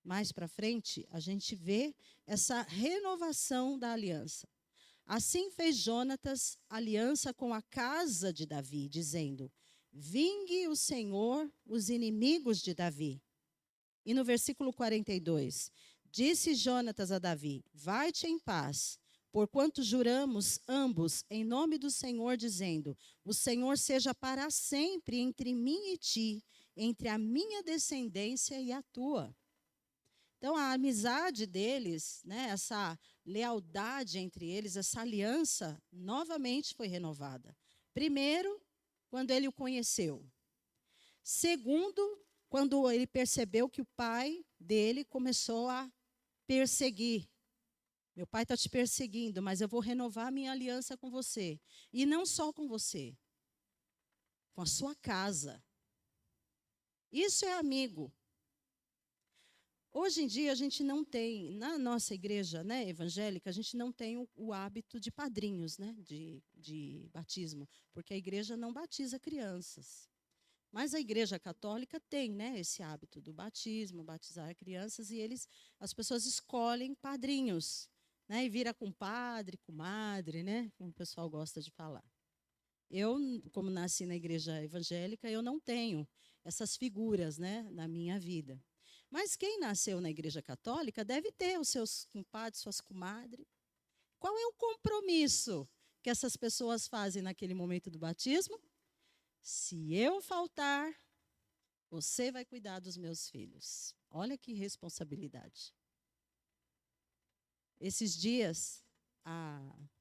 mais para frente, a gente vê essa renovação da aliança. Assim fez Jonatas aliança com a casa de Davi, dizendo: vingue o Senhor os inimigos de Davi. E no versículo 42, disse Jonatas a Davi: vai-te em paz, porquanto juramos ambos em nome do Senhor, dizendo: o Senhor seja para sempre entre mim e ti, entre a minha descendência e a tua. Então, a amizade deles, né, essa lealdade entre eles, essa aliança, novamente foi renovada. Primeiro, quando ele o conheceu. Segundo, quando ele percebeu que o pai dele começou a perseguir. Meu pai está te perseguindo, mas eu vou renovar a minha aliança com você. E não só com você, com a sua casa. Isso é amigo. Hoje em dia, a gente não tem, na nossa igreja, né, evangélica, a gente não tem o hábito de padrinhos, né, de batismo, porque a igreja não batiza crianças. Mas a igreja católica tem, né, esse hábito do batismo, batizar crianças, e as pessoas escolhem padrinhos, né, e vira compadre, comadre, né, como o pessoal gosta de falar. Eu, como nasci na igreja evangélica, eu não tenho essas figuras, né, na minha vida. Mas quem nasceu na igreja católica deve ter os seus compadres, suas comadres. Qual é o compromisso que essas pessoas fazem naquele momento do batismo? Se eu faltar, você vai cuidar dos meus filhos. Olha que responsabilidade. Esses dias,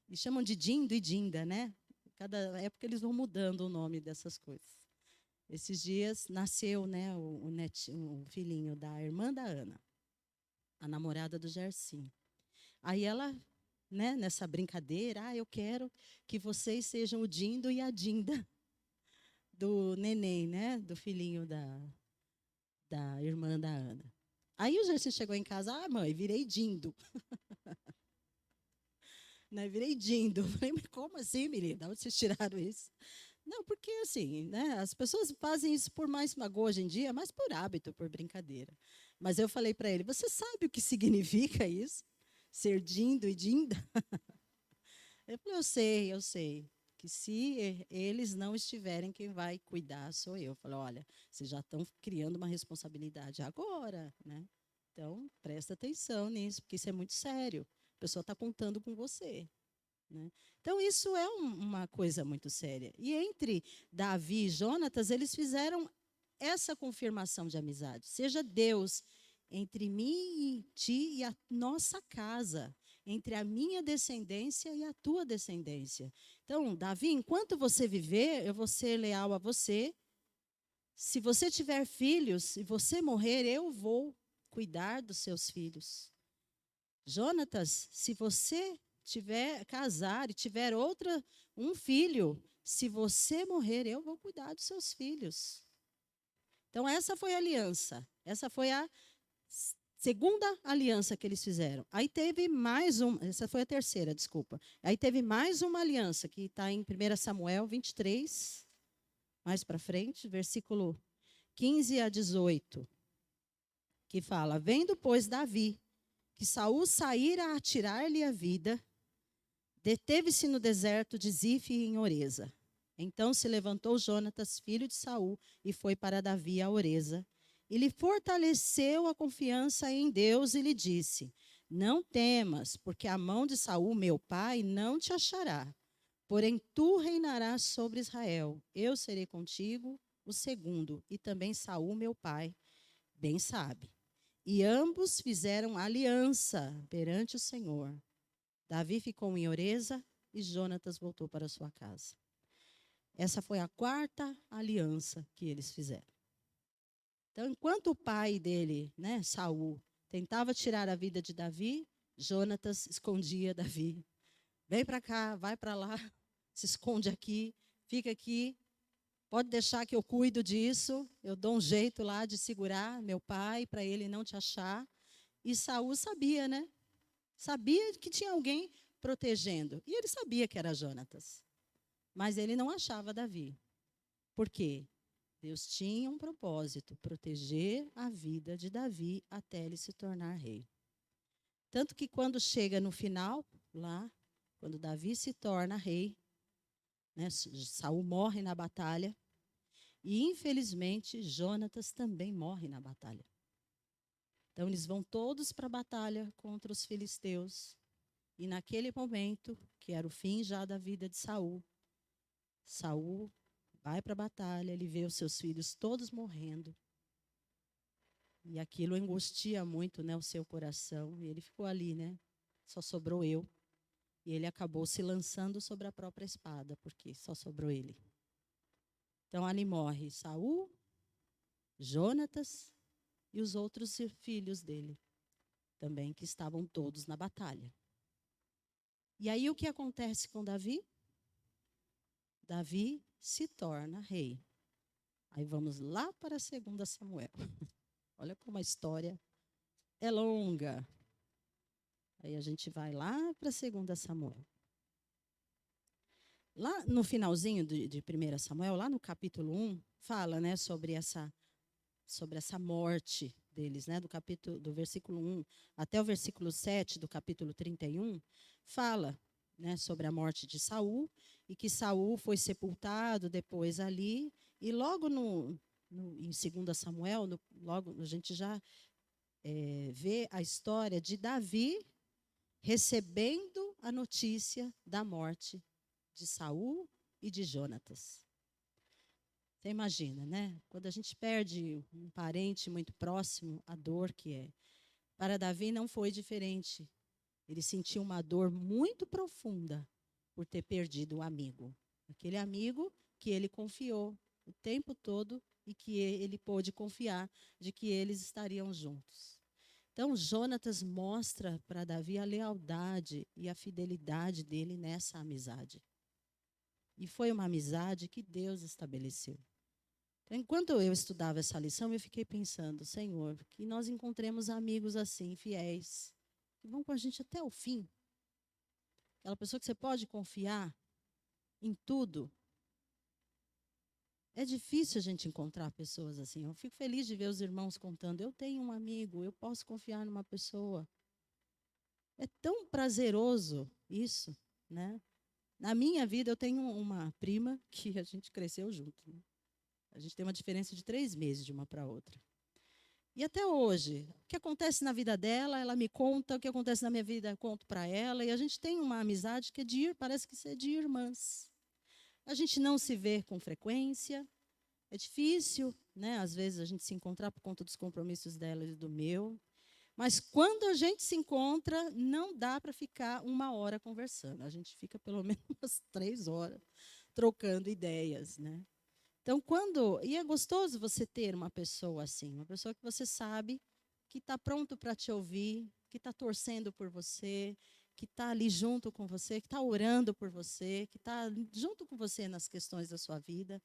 eles chamam de Dindo e Dinda, né? Cada época eles vão mudando o nome dessas coisas. Esses dias nasceu, né, o filhinho da irmã da Ana, a namorada do Gersim. Aí ela, né, nessa brincadeira, eu quero que vocês sejam o Dindo e a Dinda do neném, né, do filhinho da irmã da Ana. Aí o Gersim chegou em casa: mãe, virei Dindo. Né, virei Dindo. Falei: mas como assim, menina? Onde vocês tiraram isso? Não, porque assim, né, as pessoas fazem isso por mais magoa hoje em dia, mais por hábito, por brincadeira. Mas eu falei para ele: você sabe o que significa isso? Ser Dindo e Dinda? Ele falou: eu sei. Que se eles não estiverem, quem vai cuidar sou eu. Eu falei: olha, vocês já estão criando uma responsabilidade agora, né? Então, presta atenção nisso, porque isso é muito sério. A pessoa está contando com você. Né? Então, isso é uma coisa muito séria. E entre Davi e Jonatas, eles fizeram essa confirmação de amizade. Seja Deus entre mim e ti e a nossa casa, entre a minha descendência e a tua descendência. Então, Davi, enquanto você viver, eu vou ser leal a você. Se você tiver filhos e você morrer, eu vou cuidar dos seus filhos. Jonatas, se você casar e tiver um filho, se você morrer, eu vou cuidar dos seus filhos. Então, essa foi a aliança. Essa foi a segunda aliança que eles fizeram. Aí teve mais uma, essa foi a terceira, desculpa. Aí teve mais uma aliança, que está em 1 Samuel 23, mais para frente, versículo 15 a 18, que fala: vendo, pois, Davi, que Saul saíra a tirar-lhe a vida, deteve-se no deserto de Zif em Oreza. Então se levantou Jonatas, filho de Saul, e foi para Davi a Oreza. E lhe fortaleceu a confiança em Deus e lhe disse: Não temas, porque a mão de Saul, meu pai, não te achará. Porém, tu reinarás sobre Israel. Eu serei contigo, o segundo, e também Saul, meu pai, bem sabe. E ambos fizeram aliança perante o Senhor. Davi ficou em Oreza e Jonatas voltou para sua casa. Essa foi a quarta aliança que eles fizeram. Então, enquanto o pai dele, né, Saul, tentava tirar a vida de Davi, Jonatas escondia Davi. Vem para cá, vai para lá, se esconde aqui, fica aqui. Pode deixar que eu cuido disso. Eu dou um jeito lá de segurar meu pai para ele não te achar. E Saul sabia, né? Sabia que tinha alguém protegendo. E ele sabia que era Jonatas. Mas ele não achava Davi. Por quê? Deus tinha um propósito, proteger a vida de Davi até ele se tornar rei. Tanto que quando chega no final, lá, quando Davi se torna rei, né, Saul morre na batalha, e infelizmente Jonatas também morre na batalha. Então eles vão todos para a batalha contra os filisteus, e naquele momento, que era o fim já da vida de Saul, Saul vai para a batalha, ele vê os seus filhos todos morrendo. E aquilo angustia muito, né, o seu coração. E ele ficou ali, né? Só sobrou eu. E ele acabou se lançando sobre a própria espada, porque só sobrou ele. Então ali morre Saul, Jonatas e os outros filhos dele também, que estavam todos na batalha. E aí o que acontece com Davi? Davi se torna rei. Aí vamos lá para 2 Samuel. Olha como a história é longa. Aí a gente vai lá para 2 Samuel. Lá no finalzinho de 1 Samuel, lá no capítulo 1, fala, né, sobre essa morte deles, né, do versículo 1 até o versículo 7 do capítulo 31, fala, né, sobre a morte de Saul, e que Saul foi sepultado depois ali, e logo em 2 Samuel, logo a gente já vê a história de Davi recebendo a notícia da morte de Saul e de Jonatas. Você imagina, né? Quando a gente perde um parente muito próximo, a dor que é. Para Davi não foi diferente. Ele sentiu uma dor muito profunda por ter perdido um amigo. Aquele amigo que ele confiou o tempo todo e que ele pôde confiar de que eles estariam juntos. Então, Jonatas mostra para Davi a lealdade e a fidelidade dele nessa amizade. E foi uma amizade que Deus estabeleceu. Então, enquanto eu estudava essa lição, eu fiquei pensando, Senhor, que nós encontremos amigos assim, fiéis, que vão com a gente até o fim. Aquela pessoa que você pode confiar em tudo. É difícil a gente encontrar pessoas assim. Eu fico feliz de ver os irmãos contando. Eu tenho um amigo, eu posso confiar numa pessoa. É tão prazeroso isso, né? Na minha vida, eu tenho uma prima que a gente cresceu junto. Né? A gente tem uma diferença de 3 meses de uma para outra. E até hoje, o que acontece na vida dela, ela me conta, o que acontece na minha vida, eu conto para ela. E a gente tem uma amizade que parece que é de irmãs. A gente não se vê com frequência. É difícil, né? Às vezes, a gente se encontrar por conta dos compromissos dela e do meu. Mas quando a gente se encontra, não dá para ficar 1 hora conversando. A gente fica pelo menos umas 3 horas trocando ideias, né? Então, e é gostoso você ter uma pessoa assim, uma pessoa que você sabe que está pronto para te ouvir, que está torcendo por você, que está ali junto com você, que está orando por você, que está junto com você nas questões da sua vida,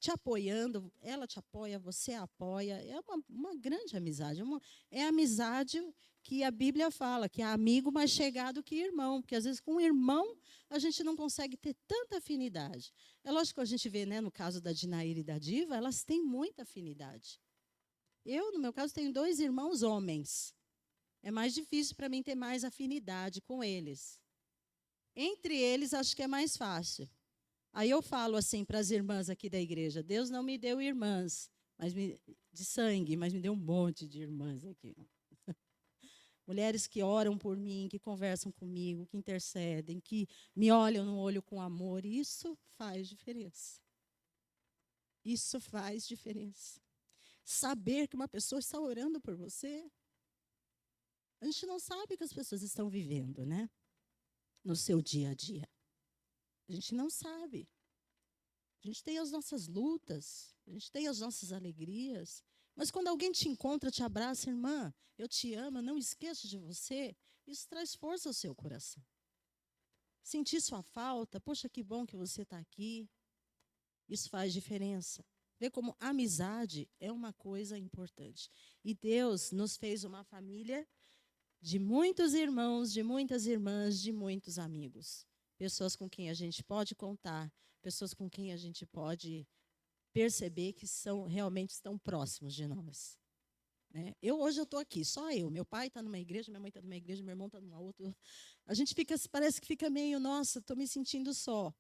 te apoiando, ela te apoia, você a apoia. É uma grande amizade. É a amizade que a Bíblia fala, que é amigo mais chegado que irmão, porque às vezes com irmão a gente não consegue ter tanta afinidade. É lógico que a gente vê, né, no caso da Dinaíra e da Diva, elas têm muita afinidade. Eu, no meu caso, tenho 2 irmãos homens. É mais difícil para mim ter mais afinidade com eles. Entre eles, acho que é mais fácil. Aí eu falo assim para as irmãs aqui da igreja, Deus não me deu irmãs de sangue, mas me deu um monte de irmãs aqui. mulheres que oram por mim, que conversam comigo, que intercedem, que me olham no olho com amor. Isso faz diferença. Isso faz diferença. Saber que uma pessoa está orando por você. A gente não sabe o que as pessoas estão vivendo, né? No seu dia a dia. A gente não sabe. A gente tem as nossas lutas, a gente tem as nossas alegrias. Mas quando alguém te encontra, te abraça, irmã, eu te amo, não esqueço de você, isso traz força ao seu coração. Sentir sua falta, poxa, que bom que você está aqui. Isso faz diferença. Vê como amizade é uma coisa importante. E Deus nos fez uma família de muitos irmãos, de muitas irmãs, de muitos amigos. Pessoas com quem a gente pode contar, pessoas com quem a gente pode perceber que realmente estão próximos de nós. Né? Hoje eu estou aqui, só eu. Meu pai está numa igreja, minha mãe está numa igreja, meu irmão está numa outra. A gente parece que fica meio, nossa, estou me sentindo só.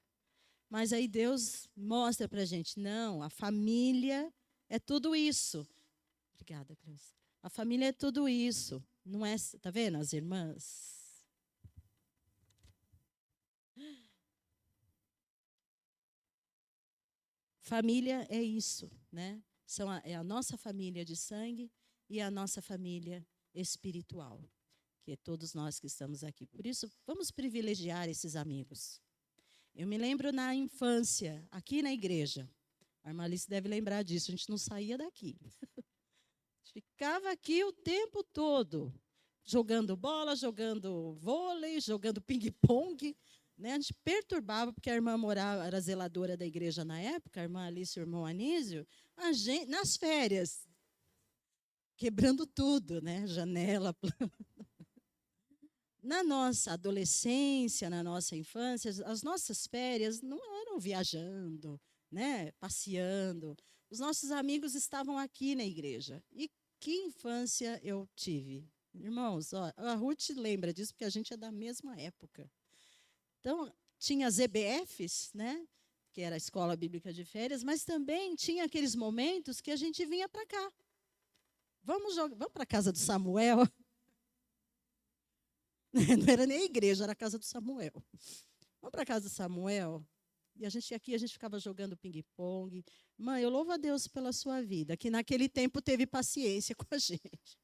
Mas aí Deus mostra para a gente, não, a família é tudo isso. Obrigada, Cleusa. A família é tudo isso. Não é, tá vendo as irmãs? Família é isso, né? É a nossa família de sangue e a nossa família espiritual, que é todos nós que estamos aqui. Por isso, vamos privilegiar esses amigos. Eu me lembro na infância, aqui na igreja, a irmã Alice deve lembrar disso, a gente não saía daqui. Ficava aqui o tempo todo, jogando bola, jogando vôlei, jogando ping-pong. Né? A gente perturbava, porque a irmã morava, era zeladora da igreja na época, a irmã Alice e o irmão Anísio, nas férias, quebrando tudo, né? Janela. Na nossa adolescência, na nossa infância, as nossas férias não eram viajando, né? Passeando. Os nossos amigos estavam aqui na igreja. E que infância eu tive. Irmãos, ó, a Ruth lembra disso, porque a gente é da mesma época. Então, tinha as EBFs, né, que era a Escola Bíblica de Férias, mas também tinha aqueles momentos que a gente vinha para cá. Vamos para a casa do Samuel. Não era nem a igreja, era a casa do Samuel. Vamos para a casa do Samuel. E a gente ficava jogando ping-pong. Mãe, eu louvo a Deus pela sua vida, que naquele tempo teve paciência com a gente.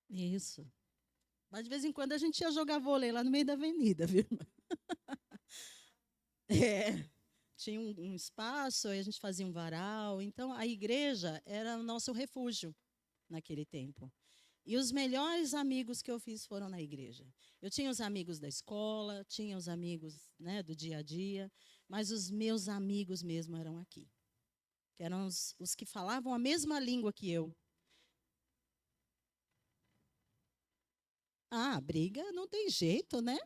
Isso. Mas de vez em quando a gente ia jogar vôlei lá no meio da avenida, viu, irmã? Tinha um espaço, aí a gente fazia um varal. Então, a igreja era o nosso refúgio naquele tempo. E os melhores amigos que eu fiz foram na igreja. Eu tinha os amigos da escola, tinha os amigos, né, do dia a dia, mas os meus amigos mesmo eram aqui. Que eram os que falavam a mesma língua que eu. Ah, briga não tem jeito, né?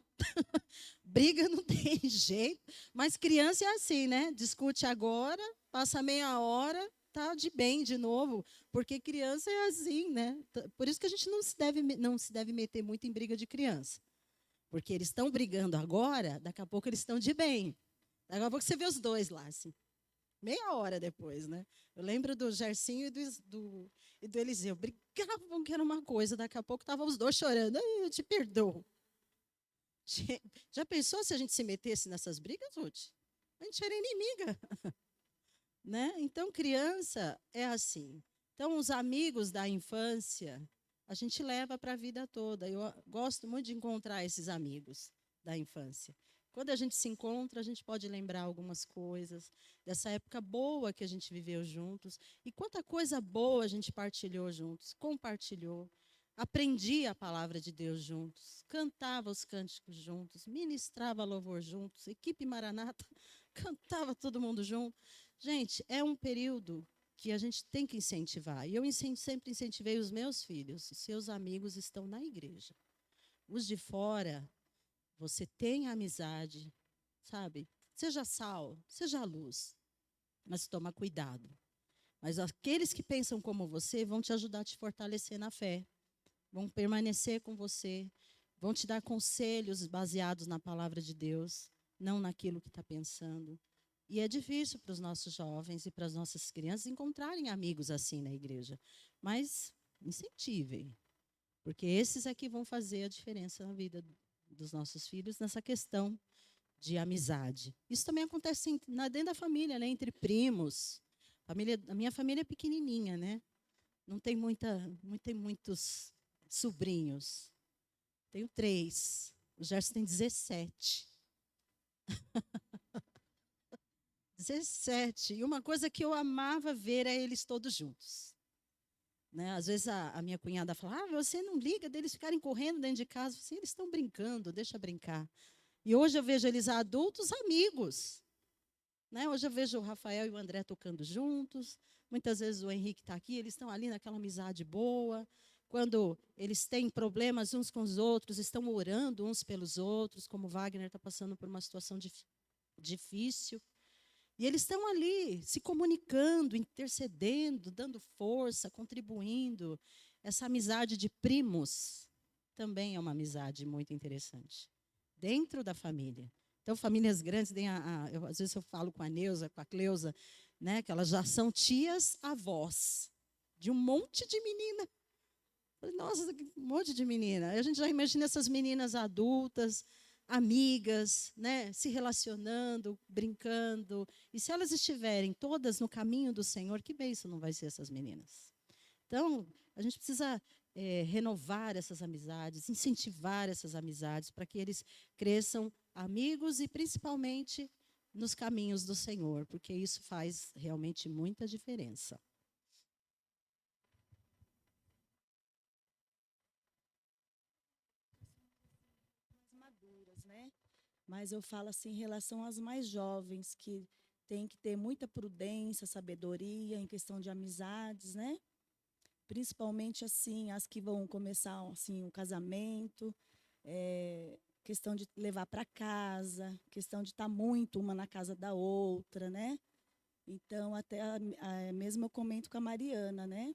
Briga não tem jeito. Mas criança é assim, né? Discute agora, passa meia hora, tá de bem de novo. Porque criança é assim, né? Por isso que a gente não se deve meter muito em briga de criança. Porque eles estão brigando agora, daqui a pouco eles estão de bem. Daqui a pouco você vê os dois lá, assim. Meia hora depois, né? Eu lembro do Gercinho e do Eliseu. Brigavam que era uma coisa, daqui a pouco estavam os dois chorando. Eu te perdoo. Já pensou se a gente se metesse nessas brigas, Ruth? A gente era inimiga. Né? Então, criança é assim. Então, os amigos da infância, a gente leva para a vida toda. Eu gosto muito de encontrar esses amigos da infância. Quando a gente se encontra, a gente pode lembrar algumas coisas dessa época boa que a gente viveu juntos. E quanta coisa boa a gente partilhou juntos, compartilhou. Aprendia a palavra de Deus juntos, cantava os cânticos juntos, ministrava louvor juntos, equipe Maranata, cantava todo mundo junto. Gente, é um período que a gente tem que incentivar. E eu sempre incentivei os meus filhos. Seus amigos estão na igreja. Os de fora, você tem amizade, sabe? Seja sal, seja luz, mas toma cuidado. Mas aqueles que pensam como você vão te ajudar a te fortalecer na fé. Vão permanecer com você, vão te dar conselhos baseados na palavra de Deus. não naquilo que está pensando. E é difícil para os nossos jovens e para as nossas crianças encontrarem amigos assim na igreja. Mas incentivem, porque esses é que vão fazer a diferença na vida dos nossos filhos nessa questão de amizade. Isso também acontece dentro da família, né? Entre primos. A minha família é pequenininha, né? Não tem muitos sobrinhos. Tenho 3. O Gerson tem 17. 17. E uma coisa que eu amava ver é eles todos juntos. Né? Às vezes a minha cunhada fala, você não liga deles ficarem correndo dentro de casa. Assim, eles estão brincando, deixa brincar. E hoje eu vejo eles adultos amigos. Né? Hoje eu vejo o Rafael e o André tocando juntos. Muitas vezes o Henrique está aqui, eles estão ali naquela amizade boa. Quando eles têm problemas uns com os outros, estão orando uns pelos outros, como o Wagner está passando por uma situação difícil. E eles estão ali se comunicando, intercedendo, dando força, contribuindo. Essa amizade de primos também é uma amizade muito interessante. Dentro da família. Então, famílias grandes, às vezes eu falo com a Neuza, com a Cleusa, né, que elas já são tias avós de um monte de menina. Nossa, um monte de menina. A gente já imagina essas meninas adultas, amigas, né, se relacionando, brincando. E se elas estiverem todas no caminho do Senhor, que bênção não vai ser essas meninas? Então, a gente precisa renovar essas amizades, incentivar essas amizades para que eles cresçam amigos e principalmente nos caminhos do Senhor, porque isso faz realmente muita diferença. Maduras, né? Mas eu falo assim em relação às mais jovens, que tem que ter muita prudência, sabedoria em questão de amizades, né? Principalmente assim as que vão começar assim um casamento, questão de levar para casa, questão de estar muito uma na casa da outra, né? Então até mesmo eu comento com a Mariana, né?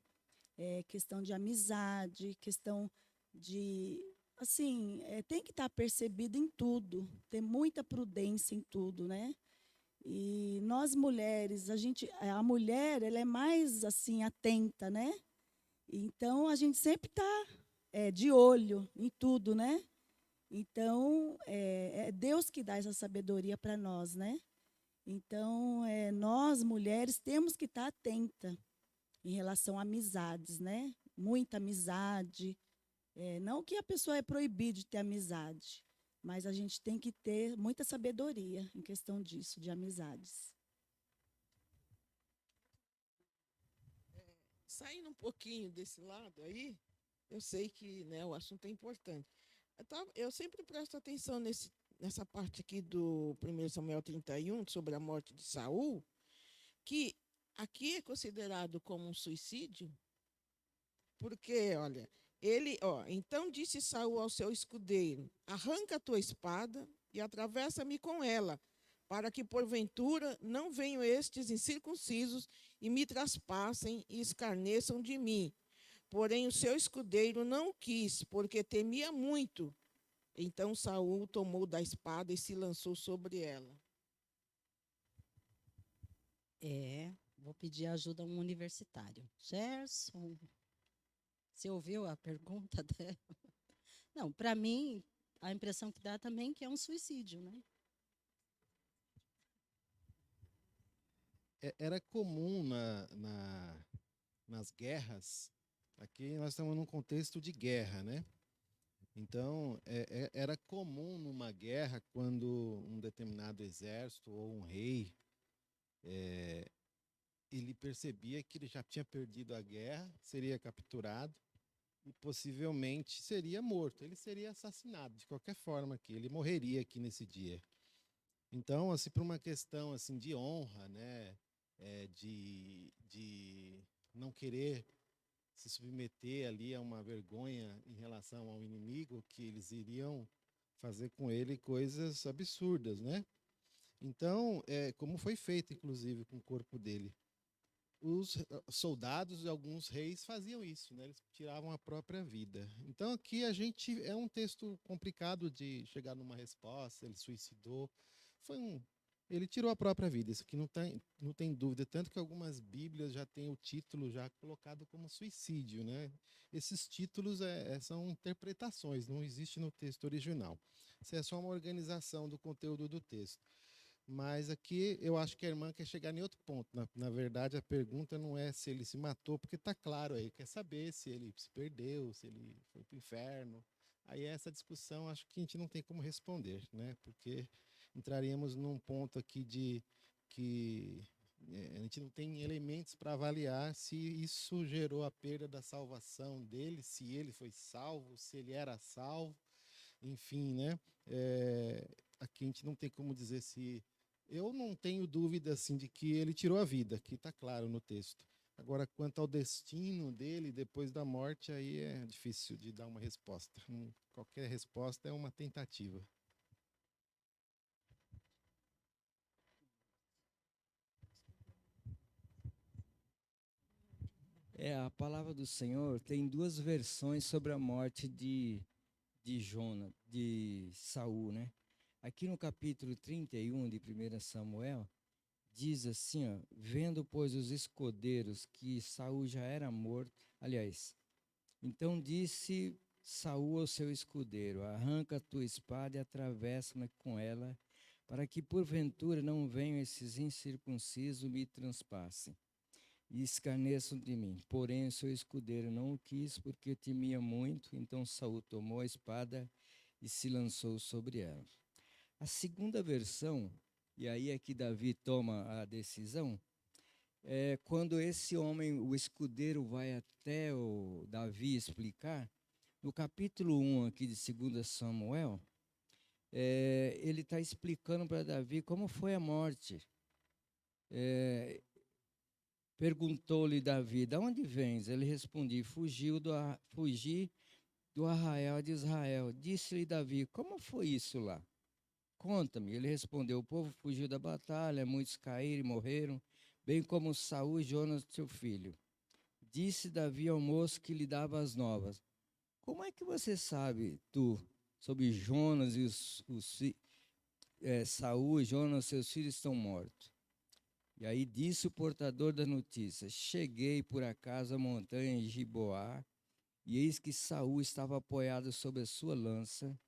Questão de amizade, questão de assim, tem que estar percebido em tudo, ter muita prudência em tudo, né? E nós mulheres, a mulher, ela é mais assim atenta, né? Então a gente sempre está de olho em tudo, né? Então é Deus que dá essa sabedoria para nós, né? Então nós mulheres temos que estar atenta em relação a amizades, né? Muita amizade. Não que a pessoa é proibida de ter amizade, mas a gente tem que ter muita sabedoria em questão disso, de amizades. Saindo um pouquinho desse lado aí, eu sei que, né, o assunto é importante. Eu sempre presto atenção nessa parte aqui do 1 Samuel 31, sobre a morte de Saul, que aqui é considerado como um suicídio, porque, olha, então disse Saul ao seu escudeiro, arranca a tua espada e atravessa-me com ela, para que, porventura, não venham estes incircuncisos e me traspassem e escarneçam de mim. Porém, o seu escudeiro não quis, porque temia muito. Então Saul tomou da espada e se lançou sobre ela. Vou pedir ajuda a um universitário. Gerson, você ouviu a pergunta dela? Não, para mim, a impressão que dá também é que é um suicídio, né? Era comum nas guerras, aqui nós estamos num contexto de guerra, né? Então, era comum numa guerra, quando um determinado exército ou um rei, ele percebia que ele já tinha perdido a guerra, seria capturado e possivelmente seria morto. Ele seria assassinado de qualquer forma aqui, ele morreria aqui nesse dia. Então, assim, por uma questão assim de honra, né, de não querer se submeter ali a uma vergonha em relação ao inimigo, que eles iriam fazer com ele coisas absurdas, né? Então, como foi feito, inclusive, com o corpo dele. Os soldados e alguns reis faziam isso, né? Eles tiravam a própria vida. Então, aqui é um texto complicado de chegar numa resposta, ele suicidou, Ele tirou a própria vida, isso aqui não tem dúvida, tanto que algumas Bíblias já têm o título já colocado como suicídio, né? Esses títulos são interpretações, não existe no texto original. Isso é só uma organização do conteúdo do texto. Mas aqui eu acho que a irmã quer chegar em outro ponto. Na verdade, a pergunta não é se ele se matou, porque está claro aí, quer saber se ele se perdeu, se ele foi para o inferno. Aí essa discussão acho que a gente não tem como responder, né? Porque entraríamos num ponto aqui de que a gente não tem elementos para avaliar se isso gerou a perda da salvação dele, se ele foi salvo, se ele era salvo, enfim, né? Aqui a gente não tem como dizer se... Eu não tenho dúvida assim, de que ele tirou a vida, que está claro no texto. Agora, quanto ao destino dele depois da morte, aí é difícil de dar uma resposta. Qualquer resposta é uma tentativa. A palavra do Senhor tem duas versões sobre a morte de Saul, né? Aqui no capítulo 31 de 1 Samuel, diz assim, ó, vendo, pois, os escudeiros que Saul já era morto, aliás, então disse Saul ao seu escudeiro, arranca a tua espada e atravessa-me com ela, para que porventura não venham esses incircuncisos e me transpassem e escarneçam de mim. Porém, o seu escudeiro não o quis, porque temia muito. Então Saul tomou a espada e se lançou sobre ela. A segunda versão, e aí é que Davi toma a decisão, é quando esse homem, o escudeiro, vai até o Davi explicar, no capítulo 1 aqui de 2 Samuel, ele está explicando para Davi como foi a morte. Perguntou-lhe Davi, de onde vens? Ele respondeu, fugi do arraial de Israel. Disse-lhe Davi, como foi isso lá? Conta-me. Ele respondeu, o povo fugiu da batalha, muitos caíram e morreram, bem como Saul e Jonas, seu filho. Disse Davi ao moço que lhe dava as novas, como é que você sabe, sobre Jonas e Saul e Jonas, seus filhos estão mortos? E aí disse o portador da notícia, cheguei por acaso à montanha de Giboá, e eis que Saul estava apoiado sobre a sua lança,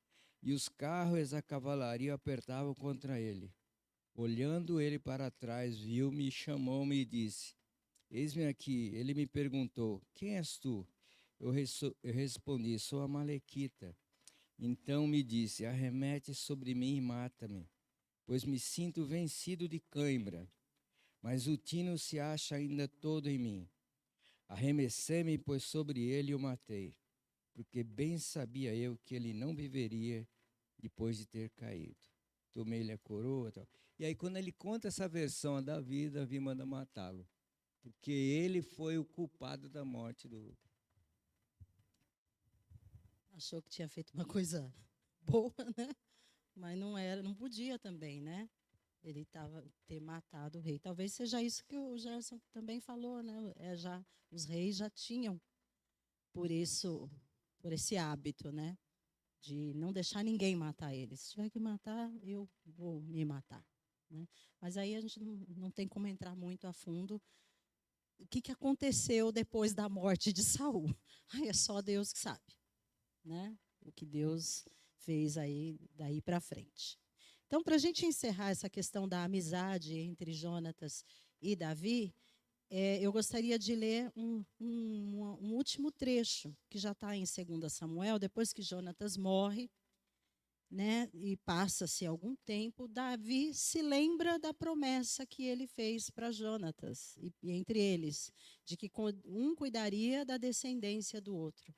e os carros e a cavalaria apertavam contra ele. Olhando ele para trás, viu-me, chamou-me e disse, eis-me aqui. Ele me perguntou, quem és tu? Eu respondi, sou a Amalequita. Então me disse, arremete sobre mim e mata-me, pois me sinto vencido de cãibra, mas o tino se acha ainda todo em mim. Arremessei-me, pois sobre ele o matei, porque bem sabia eu que ele não viveria depois de ter caído. Tomei-lhe a coroa e tal. E aí, quando ele conta essa versão a Davi, Davi manda matá-lo, porque ele foi o culpado da morte do... Achou que tinha feito uma coisa boa, né? Mas não era, não podia também, né? Ele ter matado o rei. Talvez seja isso que o Gerson também falou, né? Os reis já tinham por esse hábito, né? De não deixar ninguém matar eles. Se tiver que matar, eu vou me matar, né? Mas aí a gente não tem como entrar muito a fundo. O que aconteceu depois da morte de Saul? Ai, é só Deus que sabe, né? O que Deus fez aí daí para frente. Então, para a gente encerrar essa questão da amizade entre Jonatas e Davi, eu gostaria de ler um último trecho, que já está em 2 Samuel, depois que Jonatas morre, né, e passa-se algum tempo, Davi se lembra da promessa que ele fez para Jonatas, e entre eles, de que um cuidaria da descendência do outro.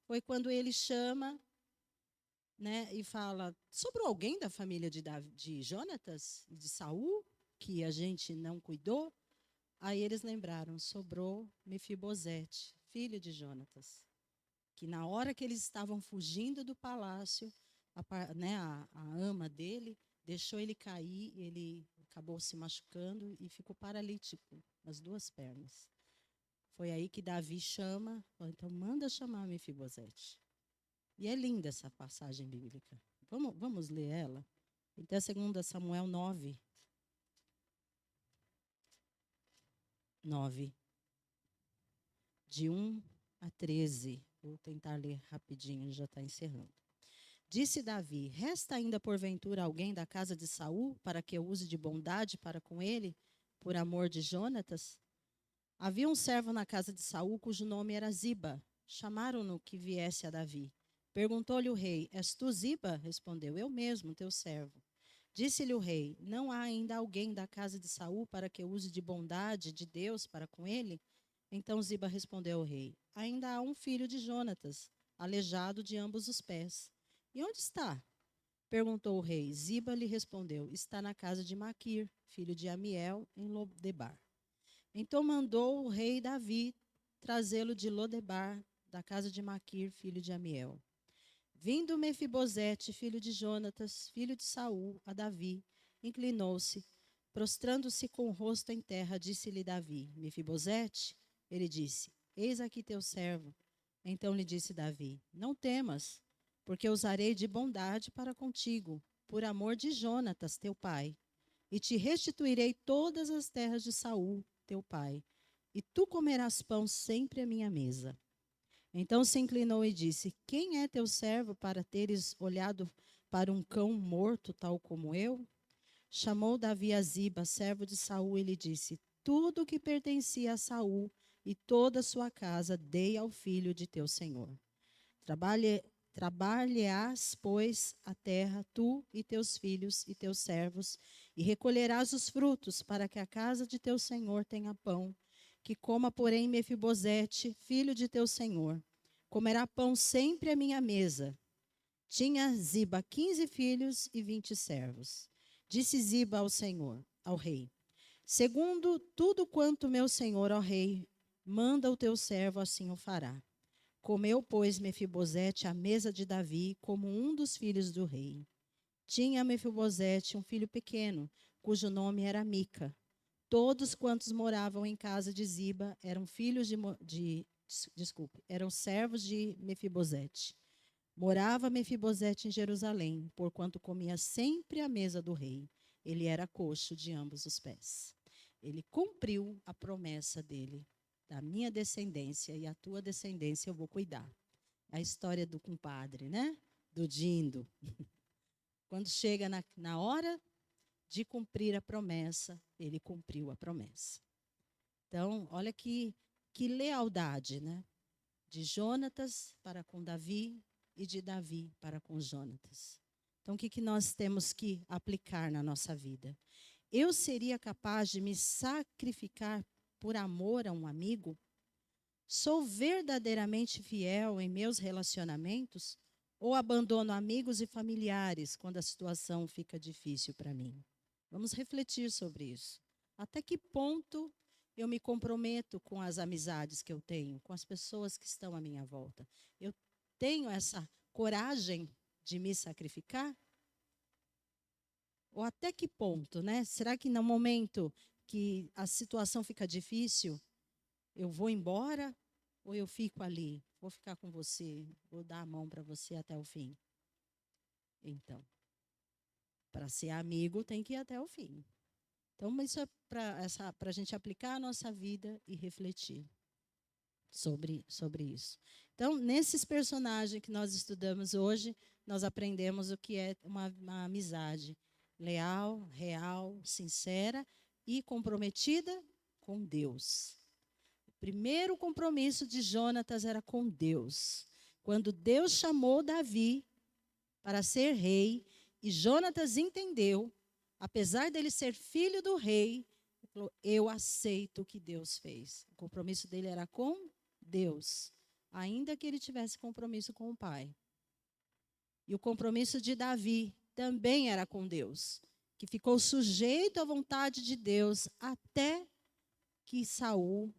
Foi quando ele chama, né, e fala, sobrou alguém da família de Jonatas, de Saul, que a gente não cuidou? Aí eles lembraram, sobrou Mefibosete, filho de Jonatas, que na hora que eles estavam fugindo do palácio, a ama dele deixou ele cair, ele acabou se machucando e ficou paralítico nas duas pernas. Foi aí que Davi chama, então manda chamar Mefibosete. E é linda essa passagem bíblica. Vamos ler ela? Então, 2 Samuel 9. 9. De 1 a 13. Vou tentar ler rapidinho, já está encerrando. Disse Davi: resta ainda porventura alguém da casa de Saul para que eu use de bondade para com ele, por amor de Jonatas? Havia um servo na casa de Saul cujo nome era Ziba. Chamaram-no que viesse a Davi. Perguntou-lhe o rei: és tu Ziba? Respondeu: eu mesmo, teu servo. Disse-lhe o rei: não há ainda alguém da casa de Saul para que eu use de bondade de Deus para com ele? Então Ziba respondeu ao rei: ainda há um filho de Jonatas, aleijado de ambos os pés. E onde está? Perguntou o rei. Ziba lhe respondeu: está na casa de Maquir, filho de Amiel, em Lodebar. Então mandou o rei Davi trazê-lo de Lodebar, da casa de Maquir, filho de Amiel. Vindo Mefibosete, filho de Jonatas, filho de Saul, a Davi, inclinou-se, prostrando-se com o rosto em terra, disse-lhe Davi: Mefibosete? Ele disse: eis aqui teu servo. Então lhe disse Davi: não temas, porque usarei de bondade para contigo, por amor de Jonatas, teu pai, e te restituirei todas as terras de Saul, teu pai, e tu comerás pão sempre à minha mesa. Então se inclinou e disse: quem é teu servo para teres olhado para um cão morto, tal como eu? Chamou Davi a Ziba, servo de Saul, e lhe disse: tudo que pertencia a Saul e toda a sua casa dei ao filho de teu senhor. Trabalharás, pois, a terra, tu e teus filhos e teus servos, e recolherás os frutos, para que a casa de teu senhor tenha pão, que coma, porém, Mefibosete, filho de teu senhor. Comerá pão sempre à minha mesa. Tinha Ziba 15 filhos e 20 servos. Disse Ziba ao senhor, ao rei: segundo tudo quanto meu senhor, ó rei, manda o teu servo, assim o fará. Comeu, pois, Mefibosete à mesa de Davi, como um dos filhos do rei. Tinha Mefibosete um filho pequeno, cujo nome era Mica. Todos quantos moravam em casa de Ziba eram filhos eram servos de Mefibosete. Morava Mefibosete em Jerusalém, porquanto comia sempre à mesa do rei. Ele era coxo de ambos os pés. Ele cumpriu a promessa dele: da minha descendência e a tua descendência eu vou cuidar. A história do compadre, né? Do Dindo. Quando chega na hora de cumprir a promessa, ele cumpriu a promessa. Então, olha que lealdade, né? De Jonatas para com Davi e de Davi para com Jonatas. Então, o que nós temos que aplicar na nossa vida? Eu seria capaz de me sacrificar por amor a um amigo? Sou verdadeiramente fiel em meus relacionamentos ou abandono amigos e familiares quando a situação fica difícil para mim? Vamos refletir sobre isso. Até que ponto eu me comprometo com as amizades que eu tenho, com as pessoas que estão à minha volta? Eu tenho essa coragem de me sacrificar? Ou até que ponto, né? Será que no momento que a situação fica difícil, eu vou embora ou eu fico ali? Vou ficar com você, vou dar a mão para você até o fim. Então, para ser amigo tem que ir até o fim. Então, isso é para a gente aplicar a nossa vida e refletir sobre isso. Então, nesses personagens que nós estudamos hoje, nós aprendemos o que é uma amizade leal, real, sincera e comprometida com Deus. O primeiro compromisso de Jonatas era com Deus. Quando Deus chamou Davi para ser rei, e Jonatas entendeu, apesar dele ser filho do rei, ele falou: eu aceito o que Deus fez. O compromisso dele era com Deus, ainda que ele tivesse compromisso com o pai. E o compromisso de Davi também era com Deus, que ficou sujeito à vontade de Deus até que Saul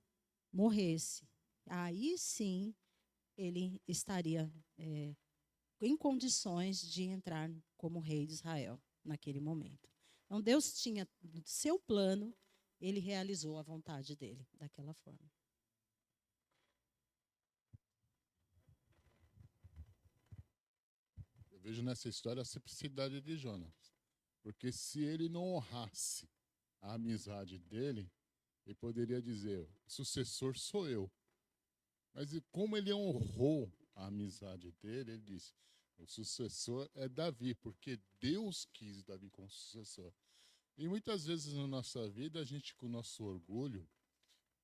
morresse. Aí sim ele estaria em condições de entrar como rei de Israel naquele momento. Então Deus tinha seu plano, ele realizou a vontade dele daquela forma. Eu vejo nessa história a simplicidade de Jonas. Porque se ele não honrasse a amizade dele, ele poderia dizer: o sucessor sou eu. Mas como ele honrou a amizade dele, ele disse: o sucessor é Davi, porque Deus quis Davi como sucessor. E muitas vezes na nossa vida, a gente, com o nosso orgulho,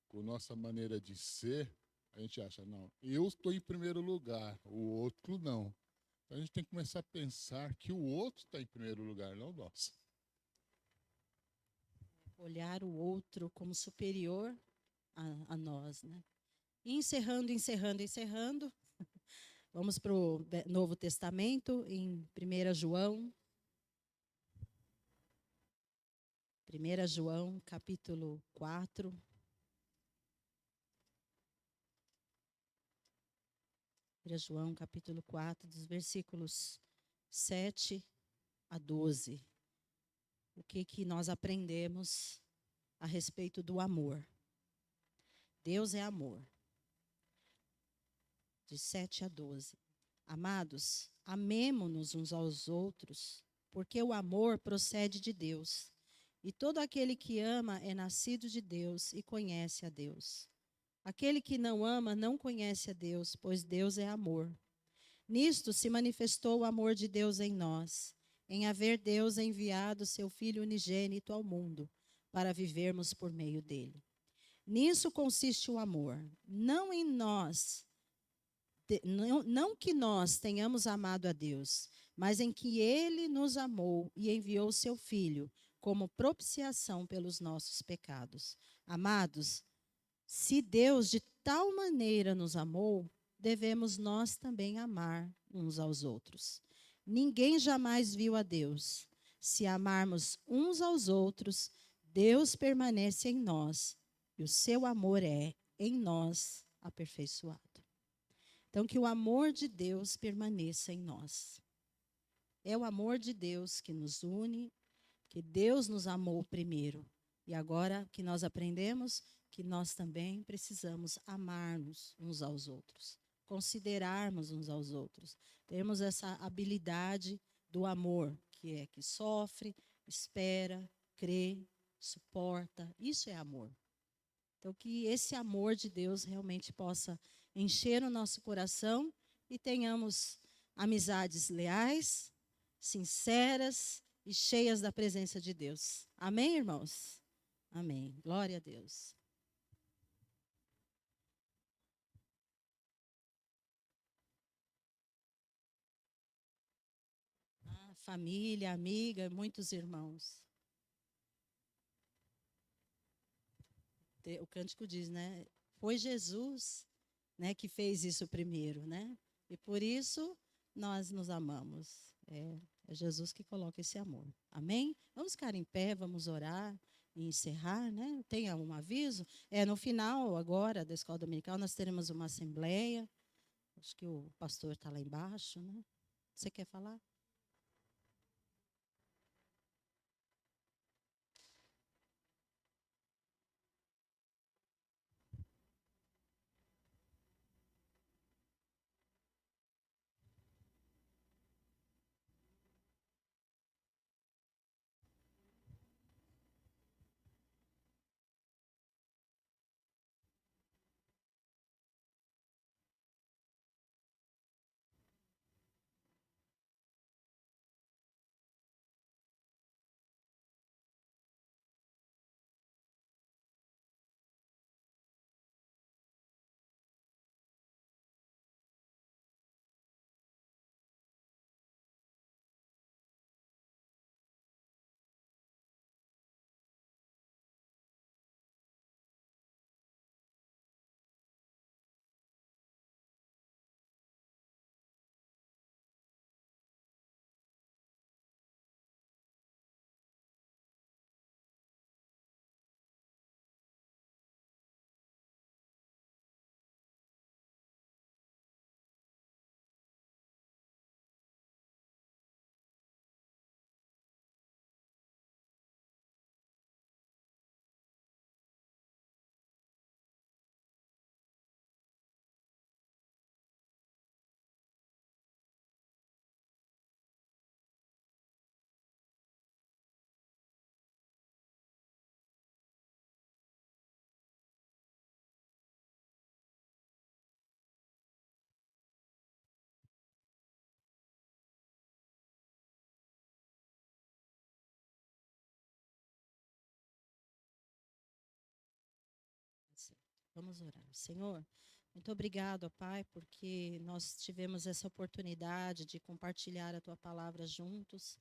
com a nossa maneira de ser, a gente acha: não, eu estou em primeiro lugar, o outro não. Então a gente tem que começar a pensar que o outro está em primeiro lugar, não nós. Olhar o outro como superior a nós, né? E encerrando. Vamos para o Novo Testamento, em 1 João. 1 João, capítulo 4. 1 João, capítulo 4, dos versículos 7 a 12. O que nós aprendemos a respeito do amor? Deus é amor. De 7 a 12. Amados, amemo-nos uns aos outros, porque o amor procede de Deus. E todo aquele que ama é nascido de Deus e conhece a Deus. Aquele que não ama não conhece a Deus, pois Deus é amor. Nisto se manifestou o amor de Deus em nós, em haver Deus enviado seu Filho unigênito ao mundo, para vivermos por meio dele. Nisso consiste o amor, não em nós, não que nós tenhamos amado a Deus, mas em que ele nos amou e enviou seu Filho como propiciação pelos nossos pecados. Amados, se Deus de tal maneira nos amou, devemos nós também amar uns aos outros. Ninguém jamais viu a Deus. Se amarmos uns aos outros, Deus permanece em nós e o seu amor é, em nós, aperfeiçoado. Então, que o amor de Deus permaneça em nós. É o amor de Deus que nos une, que Deus nos amou primeiro. E agora que nós aprendemos que nós também precisamos amar-nos uns aos outros, considerarmos uns aos outros. Temos essa habilidade do amor, que sofre, espera, crê, suporta. Isso é amor. Então, que esse amor de Deus realmente possa encher o nosso coração e tenhamos amizades leais, sinceras e cheias da presença de Deus. Amém, irmãos? Amém. Glória a Deus. Família, amiga, muitos irmãos. O cântico diz, né? Foi Jesus, né, que fez isso primeiro, né? E por isso nós nos amamos. É Jesus que coloca esse amor. Amém? Vamos ficar em pé, vamos orar e encerrar, né? Tem um aviso? No final agora da escola dominical nós teremos uma assembleia. Acho que o pastor está lá embaixo, né? Você quer falar? Vamos orar. Senhor, muito obrigado, ó Pai, porque nós tivemos essa oportunidade de compartilhar a Tua palavra juntos.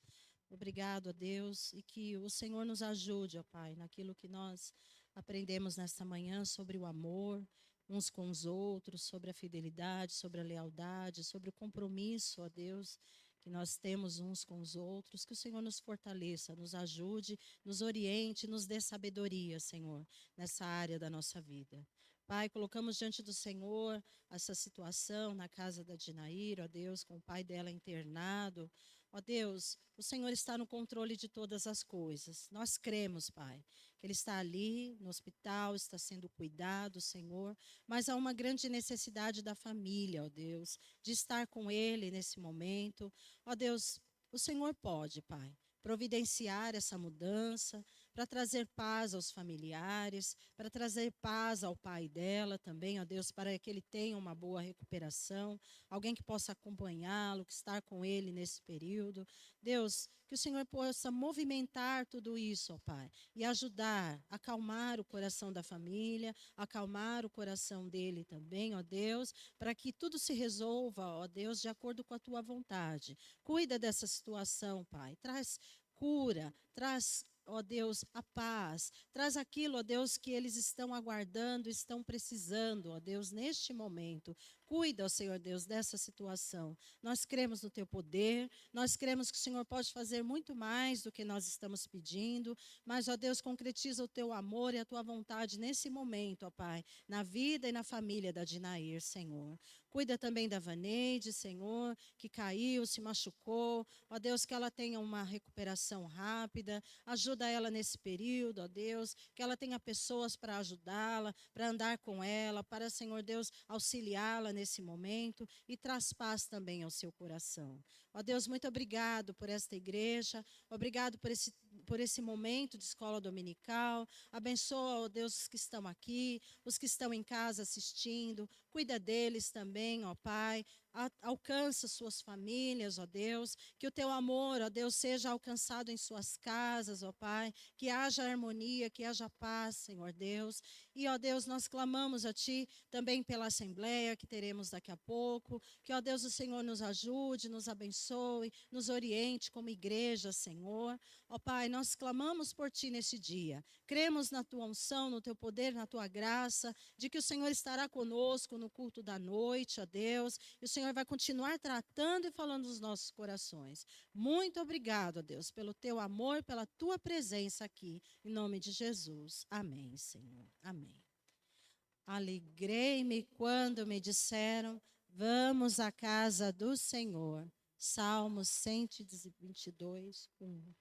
Obrigado, ó Deus, e que o Senhor nos ajude, ó Pai, naquilo que nós aprendemos nesta manhã sobre o amor uns com os outros, sobre a fidelidade, sobre a lealdade, sobre o compromisso, ó Deus, que nós temos uns com os outros. Que o Senhor nos fortaleça, nos ajude, nos oriente, nos dê sabedoria, Senhor, nessa área da nossa vida. Pai, colocamos diante do Senhor essa situação na casa da Dinair, ó Deus, com o pai dela internado. Ó Deus, o Senhor está no controle de todas as coisas. Nós cremos, Pai, que Ele está ali no hospital, está sendo cuidado, Senhor, mas há uma grande necessidade da família, ó Deus, de estar com Ele nesse momento. Ó Deus, o Senhor pode, Pai, providenciar essa mudança, para trazer paz aos familiares, para trazer paz ao pai dela também, ó Deus, para que ele tenha uma boa recuperação, alguém que possa acompanhá-lo, que estar com ele nesse período. Deus, que o Senhor possa movimentar tudo isso, ó Pai, e ajudar, acalmar o coração da família, acalmar o coração dele também, ó Deus, para que tudo se resolva, ó Deus, de acordo com a tua vontade. Cuida dessa situação, Pai, traz cura, traz, ó Deus, a paz, traz aquilo, ó Deus, que eles estão aguardando, estão precisando, ó Deus, neste momento. Cuida, ó Senhor Deus, dessa situação. Nós cremos no teu poder, nós cremos que o Senhor pode fazer muito mais do que nós estamos pedindo, mas, ó Deus, concretiza o teu amor e a tua vontade nesse momento, ó Pai, na vida e na família da Dinair, Senhor. Cuida também da Vaneide, Senhor, que caiu, se machucou. Ó Deus, que ela tenha uma recuperação rápida. Ajuda ela nesse período, ó Deus, que ela tenha pessoas para ajudá-la, para andar com ela, para, Senhor Deus, auxiliá-la nesse momento e traz paz também ao seu coração. Ó Deus, muito obrigado por esta igreja, obrigado por esse momento de escola dominical. Abençoa, ó Deus, os que estão aqui, os que estão em casa assistindo. Cuida deles também, ó Pai. Alcança suas famílias, ó Deus. Que o teu amor, ó Deus, seja alcançado em suas casas, ó Pai. Que haja harmonia, que haja paz, Senhor Deus. E, ó Deus, nós clamamos a Ti também pela assembleia que teremos daqui a pouco. Que, ó Deus, o Senhor nos ajude, nos abençoe, nos oriente como igreja, Senhor. Ó Pai, nós clamamos por Ti nesse dia. Cremos na Tua unção, no Teu poder, na Tua graça, de que o Senhor estará conosco no culto da noite, ó Deus. E o Senhor vai continuar tratando e falando dos nossos corações. Muito obrigado, ó Deus, pelo Teu amor, pela Tua presença aqui. Em nome de Jesus. Amém, Senhor. Amém. Alegrei-me quando me disseram, vamos à casa do Senhor. Salmos 122, 1.